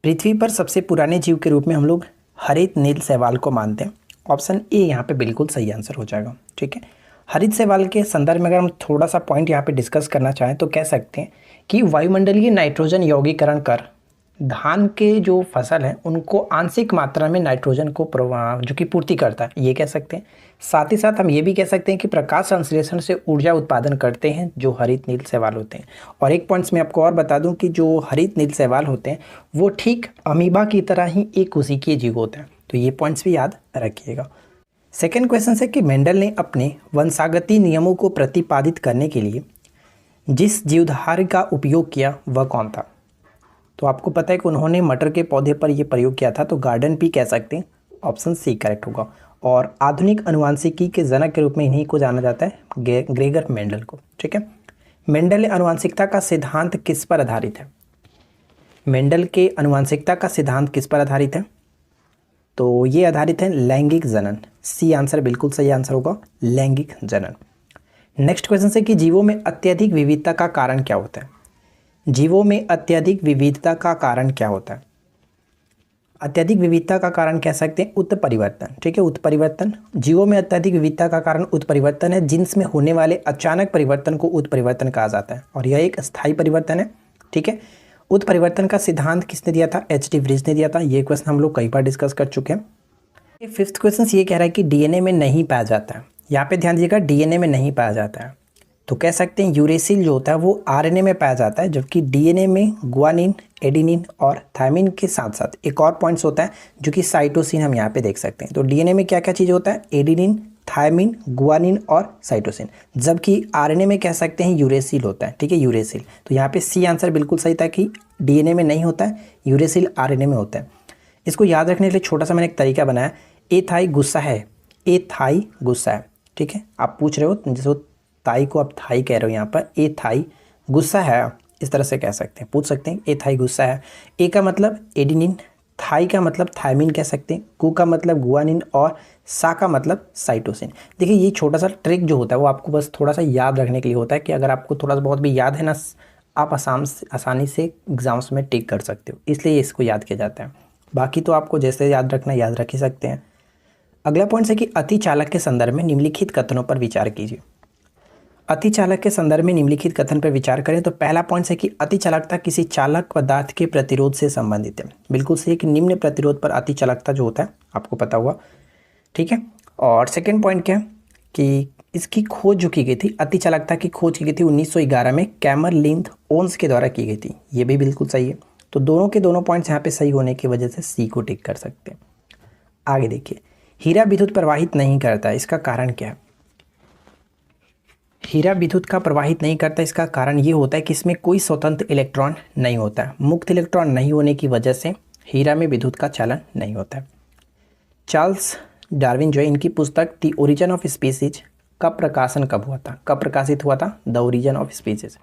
पृथ्वी पर सबसे पुराने जीव के रूप में हम लोग हरित नील शैवाल को मानते हैं, ऑप्शन ए यहाँ पे बिल्कुल सही आंसर हो जाएगा, ठीक है। हरित शैवाल के संदर्भ में अगर हम थोड़ा सा पॉइंट यहाँ पे डिस्कस करना चाहें तो कह सकते हैं कि वायुमंडलीय नाइट्रोजन यौगीकरण कर धान के जो फसल हैं उनको आंशिक मात्रा में नाइट्रोजन को जो कि पूर्ति करता है, ये कह सकते हैं। साथ ही साथ हम ये भी कह सकते हैं कि प्रकाश संश्लेषण से ऊर्जा उत्पादन करते हैं जो हरित नील शैवाल होते हैं। और एक पॉइंट्स में आपको और बता दूं कि जो हरित नील शैवाल होते हैं वो ठीक अमीबा की तरह ही एक कोशिकीय जीव होते हैं, तो ये पॉइंट्स भी याद रखिएगा। सेकेंड क्वेश्चन है कि मेंडल ने अपने वंशागति नियमों को प्रतिपादित करने के लिए जिस जीवधारी का उपयोग किया वह कौन था। तो आपको पता है कि उन्होंने मटर के पौधे पर यह प्रयोग किया था, तो गार्डन पी कह सकते हैं, ऑप्शन सी करेक्ट होगा। और आधुनिक अनुवांशिकी के जनक के रूप में इन्हीं को जाना जाता है, ग्रेगर मेंडल को, ठीक है। मेंडल अनुवांशिकता का सिद्धांत किस पर आधारित है। मेंडल के अनुवांशिकता का सिद्धांत किस पर आधारित है, तो ये आधारित है लैंगिक जनन, सी आंसर बिल्कुल सही आंसर होगा, लैंगिक जनन। नेक्स्ट क्वेश्चन है कि जीवों में अत्यधिक विविधता का कारण क्या होता है। जीवों में अत्यधिक विविधता का कारण क्या होता है। अत्यधिक विविधता का कारण कह सकते हैं उत्परिवर्तन, ठीक है, उत्परिवर्तन। जीवों में अत्यधिक विविधता का कारण उत्परिवर्तन है। जिन्स में होने वाले अचानक परिवर्तन को उत्परिवर्तन कहा जाता है और यह एक स्थायी परिवर्तन है, ठीक है। उत्परिवर्तन का सिद्धांत किसने दिया था? एच.टी. ब्रिज ने दिया था। ये क्वेश्चन हम लोग कई बार डिस्कस कर चुके हैं। फिफ्थ क्वेश्चन ये कह रहा है कि डीएनए में नहीं पाया जाता है। यहाँ पे ध्यान दीजिएगा, डीएनए में नहीं पाया जाता है तो कह सकते हैं यूरेसिल जो होता है वो आरएनए में पाया जाता है, जबकि डीएनए में गुआनिन, एडेनिन और थायमिन के साथ साथ एक और पॉइंट्स होता है जो कि साइटोसिन हम यहाँ पे देख सकते हैं। तो डीएनए में क्या क्या चीज़ होता है? एडेनिन, थायमिन, गुआनिन और साइटोसिन, जबकि आरएनए में कह सकते हैं यूरेसिल होता है, ठीक है, यूरेसिल। तो यहाँ पे सी आंसर बिल्कुल सही था कि डीएनए में नहीं होता है, यूरेसिल आरएनए में होता है। इसको याद रखने के लिए छोटा सा मैंने एक तरीका बनाया, एथाई गुस्सा है, एथाई गुस्सा है, ठीक है। आप पूछ रहे हो जैसे ताई को आप थाई कह रहे हो, यहाँ पर ए थाई गुस्सा है, इस तरह से कह सकते हैं, पूछ सकते हैं ए थाई गुस्सा है। ए का मतलब एडिनिन, थाई का मतलब थायमिन कह सकते हैं, गु का मतलब गुआनिन और सा का मतलब साइटोसिन। देखिए ये छोटा सा ट्रिक जो होता है वो आपको बस थोड़ा सा याद रखने के लिए होता है कि अगर आपको थोड़ा सा बहुत भी याद है ना, आप आसानी से एग्जाम्स में टिक कर सकते हो, इसलिए इसको याद किया जाता है। बाकी तो आपको जैसे याद रखना याद रख ही सकते हैं। अगला पॉइंट है कि अति चालक के संदर्भ में निम्नलिखित कथनों पर विचार कीजिए। अति चालक के संदर्भ में निम्नलिखित कथन पर विचार करें तो पहला पॉइंट है कि अति चालकता किसी चालक पदार्थ के प्रतिरोध से संबंधित है। बिल्कुल सही कि निम्न प्रतिरोध पर अति चालकता जो होता है आपको पता हुआ, ठीक है। और सेकंड पॉइंट क्या है कि इसकी खोज जो की गई थी, अति चालकता की खोज की गई थी 1911 में कैमरलिन ओन्स के द्वारा की गई थी, ये भी बिल्कुल सही है। तो दोनों के दोनों पॉइंट्स यहाँ पे सही होने की वजह से सी को टिक कर सकते हैं। आगे देखिए, हीरा विद्युत प्रवाहित नहीं करता, इसका कारण क्या है? हीरा विद्युत का प्रवाहित नहीं करता, इसका कारण ये होता है कि इसमें कोई स्वतंत्र इलेक्ट्रॉन नहीं होता है। मुक्त इलेक्ट्रॉन नहीं होने की वजह से हीरा में विद्युत का चालन नहीं होता है। चार्ल्स डार्विन जो है, इनकी पुस्तक द ओरिजिन ऑफ स्पीसीज का प्रकाशन कब हुआ था? कब प्रकाशित हुआ था द ओरिजिन ऑफ स्पीसीज?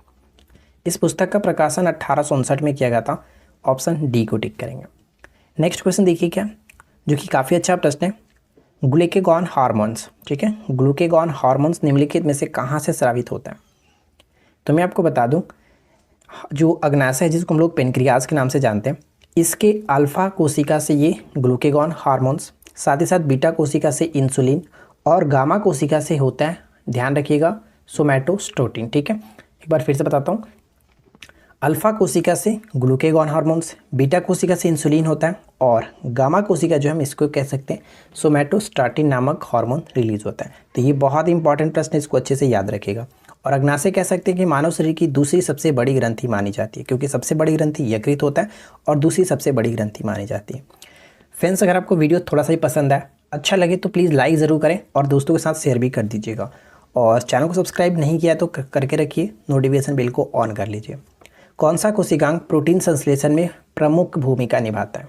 इस पुस्तक का प्रकाशन 1859 में किया गया था। ऑप्शन डी को टिक करेंगे। नेक्स्ट क्वेश्चन देखिए क्या, जो कि काफ़ी अच्छा प्रश्न है। ग्लूकेगॉन हार्मोन्स, ठीक है, ग्लूकेगॉन हार्मोन्स निम्नलिखित में से कहाँ से स्रावित होता है? तो मैं आपको बता दूं, जो अग्नाशय है जिसको हम लोग पेनक्रियाज के नाम से जानते हैं, इसके अल्फा कोशिका से ये ग्लूकेगॉन हार्मोन्स, साथ ही साथ बीटा कोशिका से इंसुलिन और गामा कोशिका से होता है, ध्यान रखिएगा, सोमैटोस्टेटिन, ठीक है। एक बार फिर से बताता हूँ, अल्फा कोशिका से ग्लूकेगॉन हार्मोन्स, बीटा कोशिका से इंसुलिन होता है और गामा कोशिका जो हम इसको कह सकते हैं सोमैटोस्टेटिन नामक हार्मोन रिलीज होता है। तो ये बहुत इंपॉर्टेंट प्रश्न है, इसको अच्छे से याद रखिएगा। और अग्नाशय कह सकते हैं कि मानव शरीर की दूसरी सबसे बड़ी ग्रंथि मानी जाती है, क्योंकि सबसे बड़ी ग्रंथि यकृत होता है और दूसरी सबसे बड़ी ग्रंथि मानी जाती है। फ्रेंड्स, अगर आपको वीडियो थोड़ा सा ही पसंद आए, अच्छा लगे तो प्लीज़ लाइक ज़रूर करें और दोस्तों के साथ शेयर भी कर दीजिएगा। और चैनल को सब्सक्राइब नहीं किया तो करके रखिए, नोटिफिकेशन बेल को ऑन कर लीजिए। कौन सा कोशिकांग प्रोटीन संश्लेषण में प्रमुख भूमिका निभाता है?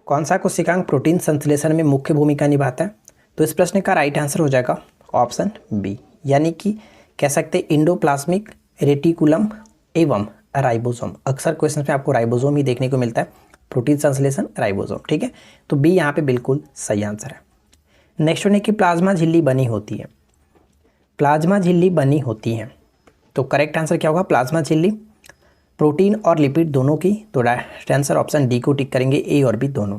कौन सा कोशिकांग प्रोटीन संश्लेषण में मुख्य भूमिका निभाता है? तो इस प्रश्न का राइट आंसर हो जाएगा ऑप्शन बी, यानी कि कह सकते हैं इंडोप्लाज्मिक रेटिकुलम एवं राइबोसोम। अक्सर क्वेश्चन में आपको राइबोसोम ही देखने को मिलता है, प्रोटीन संश्लेषण राइबोसोम, ठीक है। तो बी यहाँ पे बिल्कुल सही आंसर है। नेक्स्ट वन है कि प्लाज्मा झिल्ली बनी होती है। प्लाज्मा झिल्ली बनी होती है, तो करेक्ट आंसर क्या होगा? प्लाज्मा झिल्ली प्रोटीन और लिपिड दोनों की, तो राइट आंसर ऑप्शन डी को टिक करेंगे, ए और बी दोनों।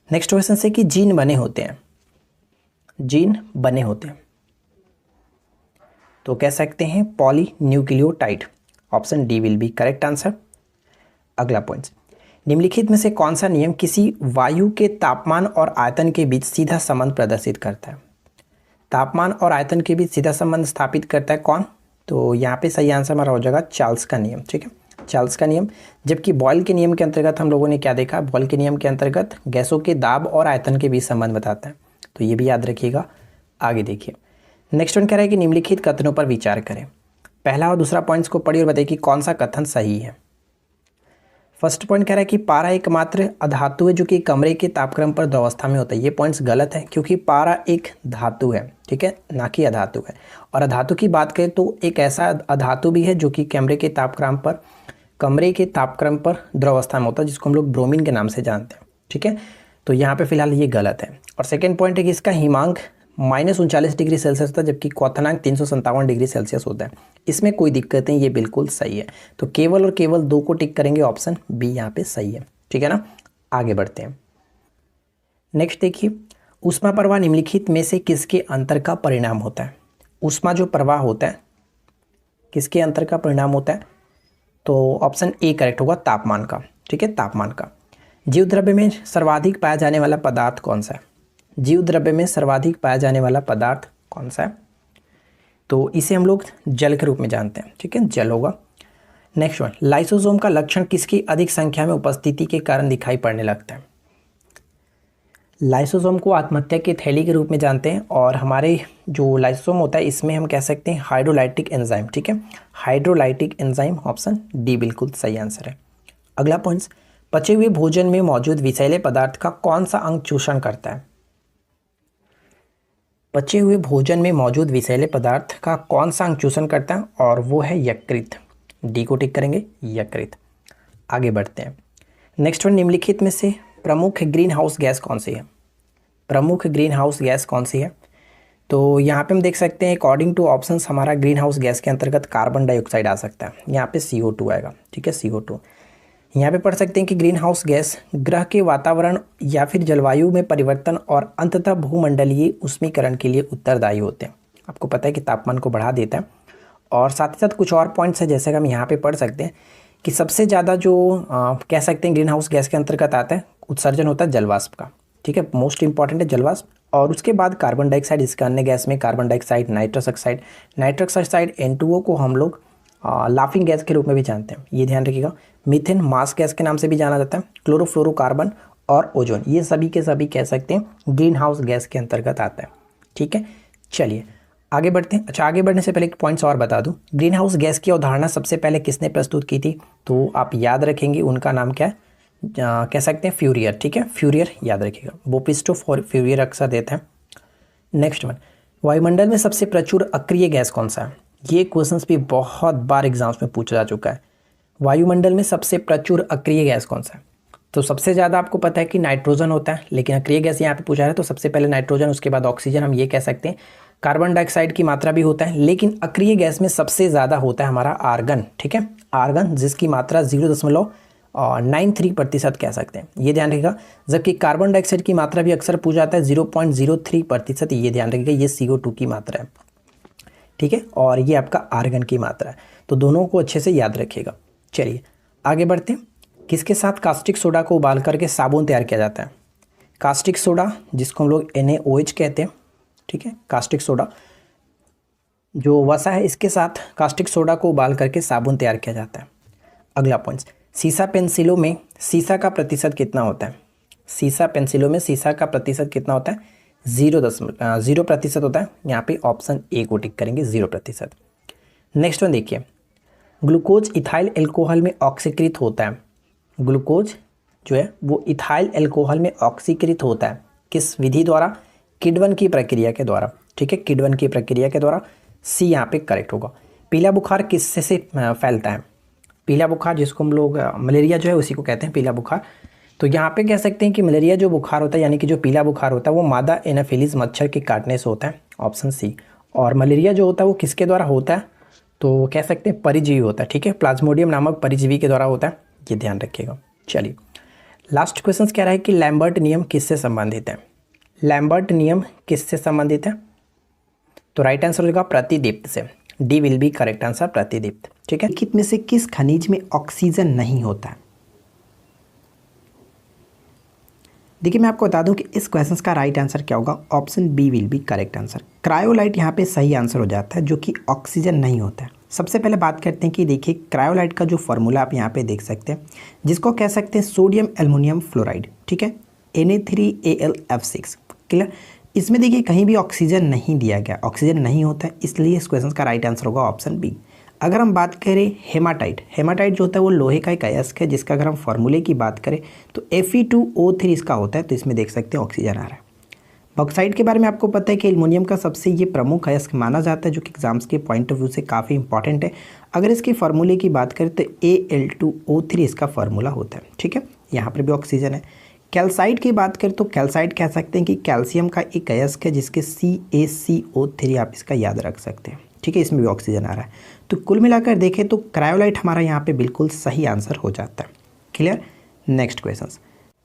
नेक्स्ट क्वेश्चन से कि जीन बने होते हैं, जीन बने होते हैं तो कह सकते हैं polynucleotide, option D will be correct answer. अगला पॉइंट, निम्नलिखित में से कौन सा नियम किसी वायु के तापमान और आयतन के बीच सीधा संबंध प्रदर्शित करता है? तापमान और आयतन के बीच सीधा संबंध स्थापित करता है कौन? तो यहाँ पे सही आंसर हमारा हो जाएगा चार्ल्स का नियम, ठीक है, चार्ल्स का नियम। जबकि बॉयल के नियम के अंतर्गत हम लोगों ने क्या देखा? बॉयल के नियम के अंतर्गत गैसों के दाब और आयतन के बीच संबंध बताता है, तो ये भी याद रखिएगा। आगे देखिए, नेक्स्ट वन कह रहा है कि निम्नलिखित कथनों पर विचार करें। पहला और दूसरा पॉइंट्स को पढ़िए और बताइए कि कौन सा कथन सही है। फर्स्ट पॉइंट कह रहा है कि पारा एकमात्र अधातु है जो कि कमरे के तापक्रम पर द्रवावस्था में होता है। ये पॉइंट्स गलत है, क्योंकि पारा एक धातु है, ठीक है, ना कि अधातु है। और अधातु की बात करें तो एक ऐसा अधातु भी है जो कि कमरे के तापक्रम पर द्रवावस्था में होता है, जिसको हम लोग ब्रोमीन के नाम से जानते हैं, ठीक है। तो यहाँ पे फिलहाल ये गलत है। और सेकेंड पॉइंट है कि इसका हिमांक -39 डिग्री सेल्सियस होता है, जबकि क्वथनांक 357 डिग्री सेल्सियस होता है। इसमें कोई दिक्कत नहीं, ये बिल्कुल सही है। तो केवल और केवल दो को टिक करेंगे, ऑप्शन बी यहाँ पे सही है, ठीक है ना। आगे बढ़ते हैं। नेक्स्ट देखिए, ऊष्मा प्रवाह निम्नलिखित में से किसके अंतर का परिणाम होता है? ऊष्मा जो प्रवाह होता है किसके अंतर का परिणाम होता है? तो ऑप्शन ए करेक्ट होगा, तापमान का। ठीक है, तापमान का। जीव द्रव्य में सर्वाधिक पाया जाने वाला पदार्थ कौन सा है? जीव द्रव्य में सर्वाधिक पाया जाने वाला पदार्थ कौन सा है? तो इसे हम लोग जल के रूप में जानते हैं। ठीक है, जल होगा। नेक्स्ट वन, लाइसोसोम का लक्षण किसकी अधिक संख्या में उपस्थिति के कारण दिखाई पड़ने लगता है? लाइसोसोम को आत्महत्या की थैली के रूप में जानते हैं, और हमारे जो लाइसोसोम होता है इसमें हम कह सकते हैं हाइड्रोलाइटिक एंजाइम। ठीक है, हाइड्रोलाइटिक एंजाइम, ऑप्शन डी बिल्कुल सही आंसर है। अगला पॉइंट, पचे हुए भोजन में मौजूद विषैले पदार्थ का कौन सा अंग चूषण करता है? पचे हुए भोजन में मौजूद विषैले पदार्थ का कौन सा अंग चूषण करता है? और वो है यकृत। डी को टिक करेंगे, यकृत। आगे बढ़ते हैं। नेक्स्ट वन, निम्नलिखित में से प्रमुख ग्रीन हाउस गैस कौन सी है? प्रमुख ग्रीन हाउस गैस कौन सी है? तो यहाँ पे हम देख सकते हैं अकॉर्डिंग टू ऑप्शंस हमारा ग्रीन हाउस गैस के अंतर्गत कार्बन डाइऑक्साइड आ सकता है। यहाँ पे CO2 आएगा। ठीक है, CO2। यहाँ पे पढ़ सकते हैं कि ग्रीन हाउस गैस ग्रह के वातावरण या फिर जलवायु में परिवर्तन और अंततः भूमंडलीय उष्मीकरण के लिए उत्तरदायी होते हैं। आपको पता है कि तापमान को बढ़ा देता है। और साथ ही साथ कुछ और पॉइंट्स हैं, जैसे कि हम यहाँ पे पढ़ सकते हैं कि सबसे ज़्यादा जो कह सकते हैं ग्रीन हाउस गैस के अंतर्गत आता है, उत्सर्जन होता है जलवाष्प का। ठीक है, मोस्ट इंपॉर्टेंट है जलवाष्प। और उसके बाद कार्बन डाइऑक्साइड, इसका अन्य गैस में carbon dioxide, nitrous oxide, nitrous oxide N2O को हम लोग लाफिंग गैस के रूप में भी जानते हैं, ये ध्यान रखिएगा। मीथेन मास गैस के नाम से भी जाना जाता है। क्लोरोफ्लोरोकार्बन और ओजोन, ये सभी के सभी कह सकते हैं ग्रीन हाउस गैस के अंतर्गत आता है। ठीक है, चलिए आगे बढ़ते हैं। अच्छा, आगे बढ़ने से पहले एक पॉइंट्स और बता दूं, ग्रीन हाउस गैस की अवधारणा सबसे पहले किसने प्रस्तुत की थी? तो आप याद रखेंगे उनका नाम क्या है, कह सकते हैं फ्यूरियर। ठीक है, फ्यूरियर याद रखिएगा, बोपिस्टो फ्यूरियर अक्सर देते हैं। नेक्स्ट वन, वायुमंडल में सबसे प्रचुर अक्रिय गैस कौन सा है? ये क्वेश्चंस भी बहुत बार एग्जाम्स में पूछा जा चुका है। वायुमंडल में सबसे प्रचुर अक्रिय गैस कौन सा है? तो सबसे ज़्यादा आपको पता है कि नाइट्रोजन होता है, लेकिन अक्रिय गैस यहाँ पे पूछा है तो सबसे पहले नाइट्रोजन, उसके बाद ऑक्सीजन, हम ये कह सकते हैं। कार्बन डाइऑक्साइड की मात्रा भी होता है, लेकिन अक्रिय गैस में सबसे ज़्यादा होता है हमारा आर्गन। ठीक है, आर्गन, जिसकी मात्रा 0.93% कह सकते हैं, ये ध्यान रखिएगा। जबकि कार्बन डाइऑक्साइड की मात्रा भी अक्सर पूछा जाता है 0.03%, ये ध्यान रखिएगा, ये CO2 की मात्रा है। ठीक है, और ये आपका आर्गन की मात्रा है। तो दोनों को अच्छे से याद रखिएगा। चलिए आगे बढ़ते हैं। किसके साथ कास्टिक सोडा को उबाल करके साबुन तैयार किया जाता है? कास्टिक सोडा, जिसको हम लोग NaOH कहते हैं। ठीक है, कास्टिक सोडा जो वसा है, इसके साथ कास्टिक सोडा को उबाल करके साबुन तैयार किया जाता है। अगला पॉइंट, सीसा पेंसिलों में सीसा का प्रतिशत कितना होता है? सीसा पेंसिलों में सीसा का प्रतिशत कितना होता है? 0% होता है। यहाँ पे ऑप्शन ए को टिक करेंगे, 0%। नेक्स्ट वन देखिए, ग्लूकोज इथाइल एल्कोहल में ऑक्सीकृत होता है। ग्लूकोज जो है वो इथाइल एल्कोहल में ऑक्सीकृत होता है किस विधि द्वारा? किडवन की प्रक्रिया के द्वारा। ठीक है, किडवन की प्रक्रिया के द्वारा। सी यहाँ पे करेक्ट होगा। पीला बुखार किससे से फैलता है? पीला बुखार, जिसको हम लोग मलेरिया जो है उसी को कहते हैं पीला बुखार। तो यहाँ पे कह सकते हैं कि मलेरिया जो बुखार होता है, यानी कि जो पीला बुखार होता है, वो मादा एनाफिलीज मच्छर के काटने से होता है, ऑप्शन सी। और मलेरिया जो होता है वो किसके द्वारा होता है? तो कह सकते हैं परिजीवी होता है। ठीक है, प्लाज्मोडियम नामक परिजीवी के द्वारा होता है, ये ध्यान रखिएगा। चलिए लास्ट क्वेश्चन कह रहा है कि लैम्बर्ट नियम किससे संबंधित है? लैम्बर्ट नियम किससे संबंधित है? तो राइट आंसर होगा प्रतिदीप्त से। D will be correct answer, प्रतिदीप्त। ठीक है, निम्नलिखित में से किस खनिज में ऑक्सीजन नहीं होता है? देखिए मैं आपको बता दूं कि इस क्वेश्चन का राइट आंसर क्या होगा, option B will be correct answer. Cryolite यहाँ पे सही आंसर हो जाता है, जो कि ऑक्सीजन नहीं होता है। सबसे पहले बात करते हैं कि देखिए क्रायोलाइट का जो फॉर्मूला आप यहाँ पे देख सकते हैं, जिसको कह सकते हैं सोडियम एल्युमिनियम फ्लोराइड। ठीक है, Na3Al(F6). क्लियर, इसमें देखिए कहीं भी ऑक्सीजन नहीं दिया गया, ऑक्सीजन नहीं होता है, इसलिए इस क्वेश्चन का राइट आंसर होगा ऑप्शन बी। अगर हम बात करें हेमाटाइट, हेमाटाइट जो होता है वो लोहे का एक अयस्क है, जिसका अगर हम फॉर्मूले की बात करें तो Fe2O3 इसका होता है, तो इसमें देख सकते हैं ऑक्सीजन आ रहा है। बॉक्साइट के बारे में आपको पता है कि एल्युमिनियम का सबसे ये प्रमुख अयस्क माना जाता है, जो कि एग्जाम्स के पॉइंट ऑफ व्यू से काफ़ी इंपॉर्टेंट है। अगर इसके फार्मूले की बात करें तो Al2O3 इसका फार्मूला होता है। ठीक है, यहाँ पर भी ऑक्सीजन है। कैल्साइट की बात करें तो कैल्साइट कह सकते हैं कि कैल्शियम का एक अयस्क है, जिसके CaCO3 आप इसका याद रख सकते हैं। ठीक है, इसमें भी ऑक्सीजन आ रहा है। तो कुल मिलाकर देखें तो क्रायोलाइट हमारा यहाँ पे बिल्कुल सही आंसर हो जाता है। Clear, next question,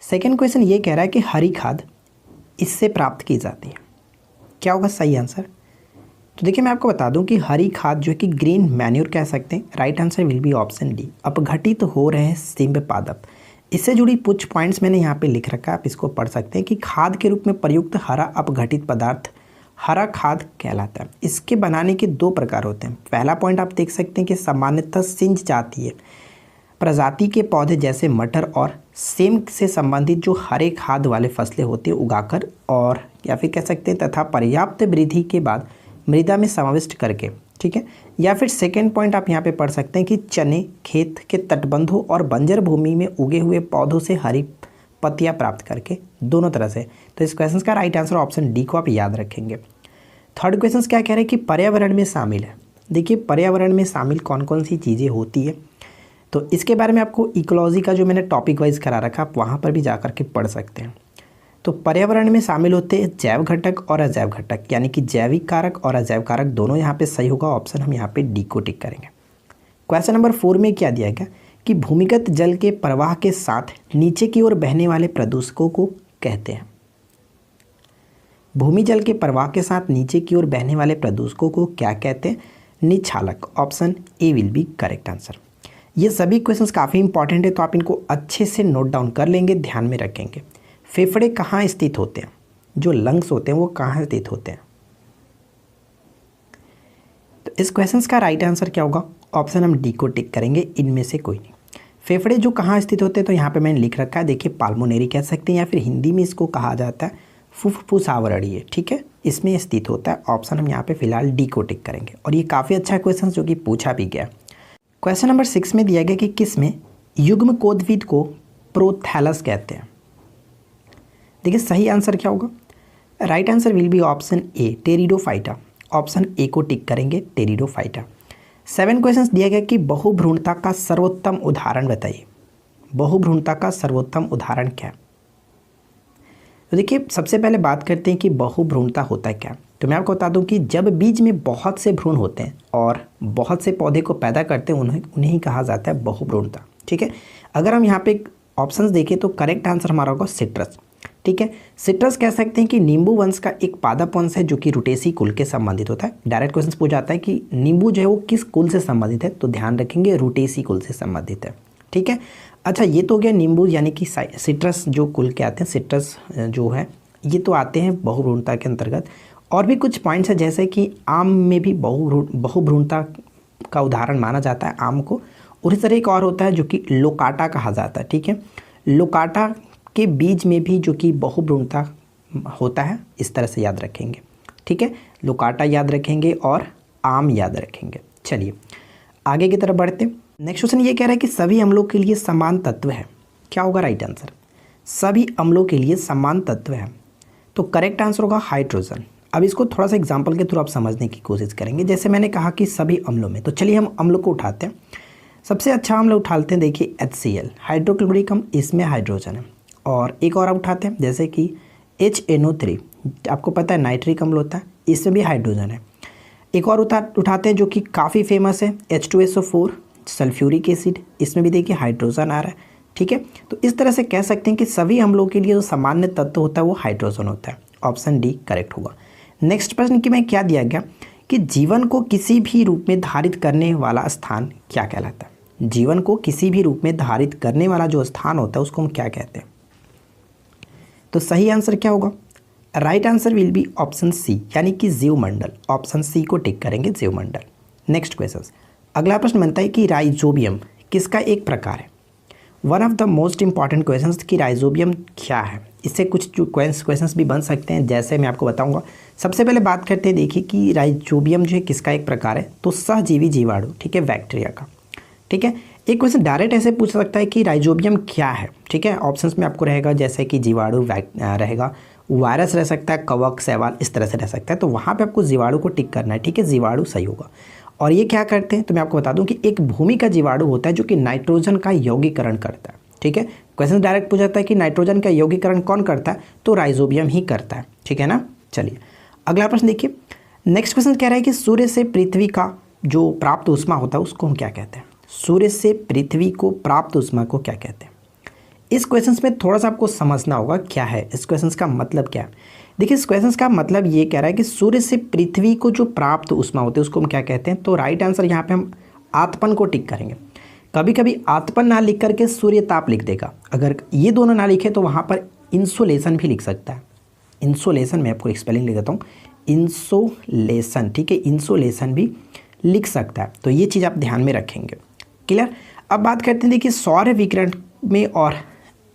second question ये कह रहा है कि हरी खाद इससे प्राप्त की जाती है। क्या होगा सही आंसर? तो देखिए मैं आपको बता दूं कि हरी खाद जो है कि ग्रीन मैन्योर कह सकते हैं। Right answer will be option D, अपघटित हो रहे सिंब पादप। इससे जुड़ी कुछ पॉइंट्स मैंने यहाँ पे लिख रखा है, आप इसको पढ़ सकते हैं कि खाद के रूप में प्रयुक्त हरा अपघटित पदार्थ हरा खाद कहलाता है। इसके बनाने के दो प्रकार होते हैं। पहला पॉइंट आप देख सकते हैं कि सामान्यतः सिंज जातीय प्रजाति के पौधे जैसे मटर और सेम से संबंधित जो हरे खाद वाले फसलें होती है उगाकर, और या फिर कह सकते हैं तथा पर्याप्त वृद्धि के बाद मृदा में समाविष्ट करके, ठीक है। या फिर सेकेंड पॉइंट आप यहाँ पे पढ़ सकते हैं कि चने खेत के तटबंधों और बंजर भूमि में उगे हुए पौधों से हरी पत्तियाँ प्राप्त करके, दोनों तरह से। तो इस क्वेश्चन का राइट आंसर ऑप्शन डी को आप याद रखेंगे। थर्ड क्वेश्चन क्या कह रहे हैं कि पर्यावरण में शामिल है। देखिए पर्यावरण में शामिल कौन कौन सी चीज़ें होती है, तो इसके बारे में आपको इकोलॉजी का जो मैंने टॉपिक वाइज करा रखा, आप वहाँ पर भी जा कर के पढ़ सकते हैं। तो पर्यावरण में शामिल होते हैं जैव घटक और अजैव घटक, यानी कि जैविक कारक और अजैव कारक दोनों यहाँ पे सही होगा। ऑप्शन हम यहाँ पे डी को टिक करेंगे। क्वेश्चन नंबर 4 में क्या दिया गया कि भूमिगत जल के प्रवाह के साथ नीचे की ओर बहने वाले प्रदूषकों को कहते हैं। भूमि जल के प्रवाह के साथ नीचे की ओर बहने वाले प्रदूषकों को क्या कहते हैं? निक्षालक। Option A will be correct answer. ये सभी क्वेश्चंस काफ़ी इंपॉर्टेंट है, तो आप इनको अच्छे से नोट डाउन कर लेंगे, ध्यान में रखेंगे। फेफड़े कहाँ स्थित होते हैं? जो लंग्स होते हैं वो कहाँ स्थित होते हैं? तो इस क्वेश्चंस का राइट आंसर क्या होगा? ऑप्शन हम डी को टिक करेंगे, इनमें से कोई नहीं। फेफड़े जो कहाँ स्थित होते हैं, तो यहाँ पे मैंने लिख रखा है, देखिए पाल्मोनेरी कह सकते हैं, या फिर हिंदी में इसको कहा जाता है फुफ्फुस आवरणीय, ठीक है, इसमें स्थित होता है। ऑप्शन हम यहाँ पे फिलहाल डी को टिक करेंगे। और ये काफ़ी अच्छा क्वेश्चन जो कि पूछा भी गया। क्वेश्चन नंबर 6 में दिया गया कि किस में युग्म कोदवीद को प्रोथैलस कहते हैं। देखिए सही आंसर क्या होगा? Right answer will be option A pteridophyta. Option A को टिक करेंगे, टेरिडोफाइटा। 7 क्वेश्चन दिया गया कि बहुभ्रूणता का सर्वोत्तम उदाहरण बताइए। बहुभ्रूणता का सर्वोत्तम उदाहरण क्या है? तो देखिए सबसे पहले बात करते हैं कि बहुभ्रूणता होता है क्या। तो मैं आपको बता दूं कि जब बीज में बहुत से भ्रूण होते हैं और बहुत से पौधे को पैदा करते हैं, उन्हें ही कहा जाता है बहुभ्रूणता, ठीक है। अगर हम यहाँ पे ऑप्शंस देखें तो करेक्ट आंसर हमारा होगा सिट्रस, ठीक है। सिट्रस कह सकते हैं कि नींबू वंश का एक पादप वंश है जो कि रुटेसी कुल के संबंधित होता है। डायरेक्ट क्वेश्चन पूछ जाता है कि नींबू जो है वो किस कुल से संबंधित है, तो ध्यान रखेंगे रुटेसी कुल से संबंधित है, ठीक है। अच्छा ये तो हो गया नींबू यानी कि सिट्रस जो कुल के आते हैं, सिट्रस जो है ये तो आते हैं बहुभ्रूणता के अंतर्गत। और भी कुछ पॉइंट्स हैं जैसे कि आम में भी बहुभ्रूणता का उदाहरण माना जाता है आम को। और इस तरह एक और होता है जो कि लोकाटा कहा जाता है, ठीक है। लोकाटा के बीज में भी जो कि बहुभ्रूणता होता है, इस तरह से याद रखेंगे, ठीक है। लोकाटा याद रखेंगे और आम याद रखेंगे। चलिए आगे की तरफ बढ़ते हैं। नेक्स्ट क्वेश्चन ये कह रहा है कि सभी अम्लों के लिए समान तत्व है। क्या होगा राइट आंसर? सभी अम्लों के लिए समान तत्व है, तो करेक्ट आंसर होगा हाइड्रोजन। अब इसको थोड़ा सा एग्जांपल के थ्रू आप समझने की कोशिश करेंगे। जैसे मैंने कहा कि सभी अम्लों में, तो चलिए हम अम्लों को उठाते हैं। सबसे अच्छा अम्ल उठाते हैं, देखिए HCl हाइड्रोक्लोरिक अम्ल, इसमें हाइड्रोजन है। और एक और आप उठाते हैं जैसे कि HNO3, आपको पता है नाइट्रिक अम्ल होता है, इसमें भी हाइड्रोजन है। एक और उठाते हैं जो कि काफ़ी फेमस है H2SO4 सल्फ्यूरिक एसिड, इसमें भी देखिए हाइड्रोजन आ रहा है, ठीक है। तो इस तरह से कह सकते हैं कि सभी अम्लों के लिए जो सामान्य तत्व होता है वो हाइड्रोजन होता है। ऑप्शन डी करेक्ट होगा। नेक्स्ट प्रश्न की में क्या दिया गया कि जीवन को किसी भी रूप में धारित करने वाला स्थान क्या कहलाता है? जीवन को किसी भी रूप में धारित करने वाला जो स्थान होता है उसको हम क्या कहते हैं? तो सही आंसर क्या होगा? Right answer will be option C, यानी कि जीवमंडल। ऑप्शन सी को टिक करेंगे, जीवमंडल। नेक्स्ट क्वेश्चन, अगला प्रश्न बनता है कि राइजोबियम किसका एक प्रकार है? One of the most important question कि राइजोबियम क्या है। इससे कुछ क्वेश्चंस भी बन सकते हैं, जैसे मैं आपको बताऊंगा। सबसे पहले बात करते हैं, देखिए कि राइजोबियम जो है किसका एक प्रकार है, तो सहजीवी जीवाणु, ठीक है, बैक्टीरिया का, ठीक है। एक क्वेश्चन डायरेक्ट ऐसे पूछ सकता है कि राइजोबियम क्या है, ठीक है। ऑप्शंस में आपको रहेगा जैसे कि जीवाणु रहेगा, वायरस रह सकता है, कवक, शैवाल, इस तरह से रह सकता है। तो वहाँ पे आपको जीवाणु को टिक करना है, ठीक है, जीवाणु सही होगा। और ये क्या करते हैं, तो मैं आपको बता दूं कि एक भूमि का जीवाणु होता है जो कि नाइट्रोजन का यौगीकरण करता है, ठीक है। क्वेश्चन डायरेक्ट पूछ जाता है कि नाइट्रोजन का यौगीकरण कौन करता है, तो राइजोबियम ही करता है, ठीक है ना। चलिए अगला प्रश्न देखिए। नेक्स्ट क्वेश्चन कह रहा है कि सूर्य से पृथ्वी का जो प्राप्त ऊष्मा होता है उसको हम क्या कहते हैं? सूर्य से पृथ्वी को प्राप्त ऊष्मा को क्या कहते हैं? इस क्वेश्चन में थोड़ा सा आपको समझना होगा क्या है इस क्वेश्चन का मतलब क्या है। देखिए, इस क्वेश्चन का मतलब ये कह रहा है कि सूर्य से पृथ्वी को जो प्राप्त ऊष्मा होती है उसको हम क्या कहते हैं। तो राइट आंसर यहाँ पे हम आतपन को टिक करेंगे। कभी कभी आतपन ना लिख करके सूर्य ताप लिख देगा, अगर ये दोनों ना लिखे तो वहाँ पर इंसोलेशन भी लिख सकता है। इंसोलेशन, मैं आपको स्पेलिंग लिख देता हूँ, इंसोलेशन, ठीक है, इंसोलेशन भी लिख सकता है। तो ये चीज़ आप ध्यान में रखेंगे। क्लियर। अब बात करते हैं, देखिए सौर विकिरण में, और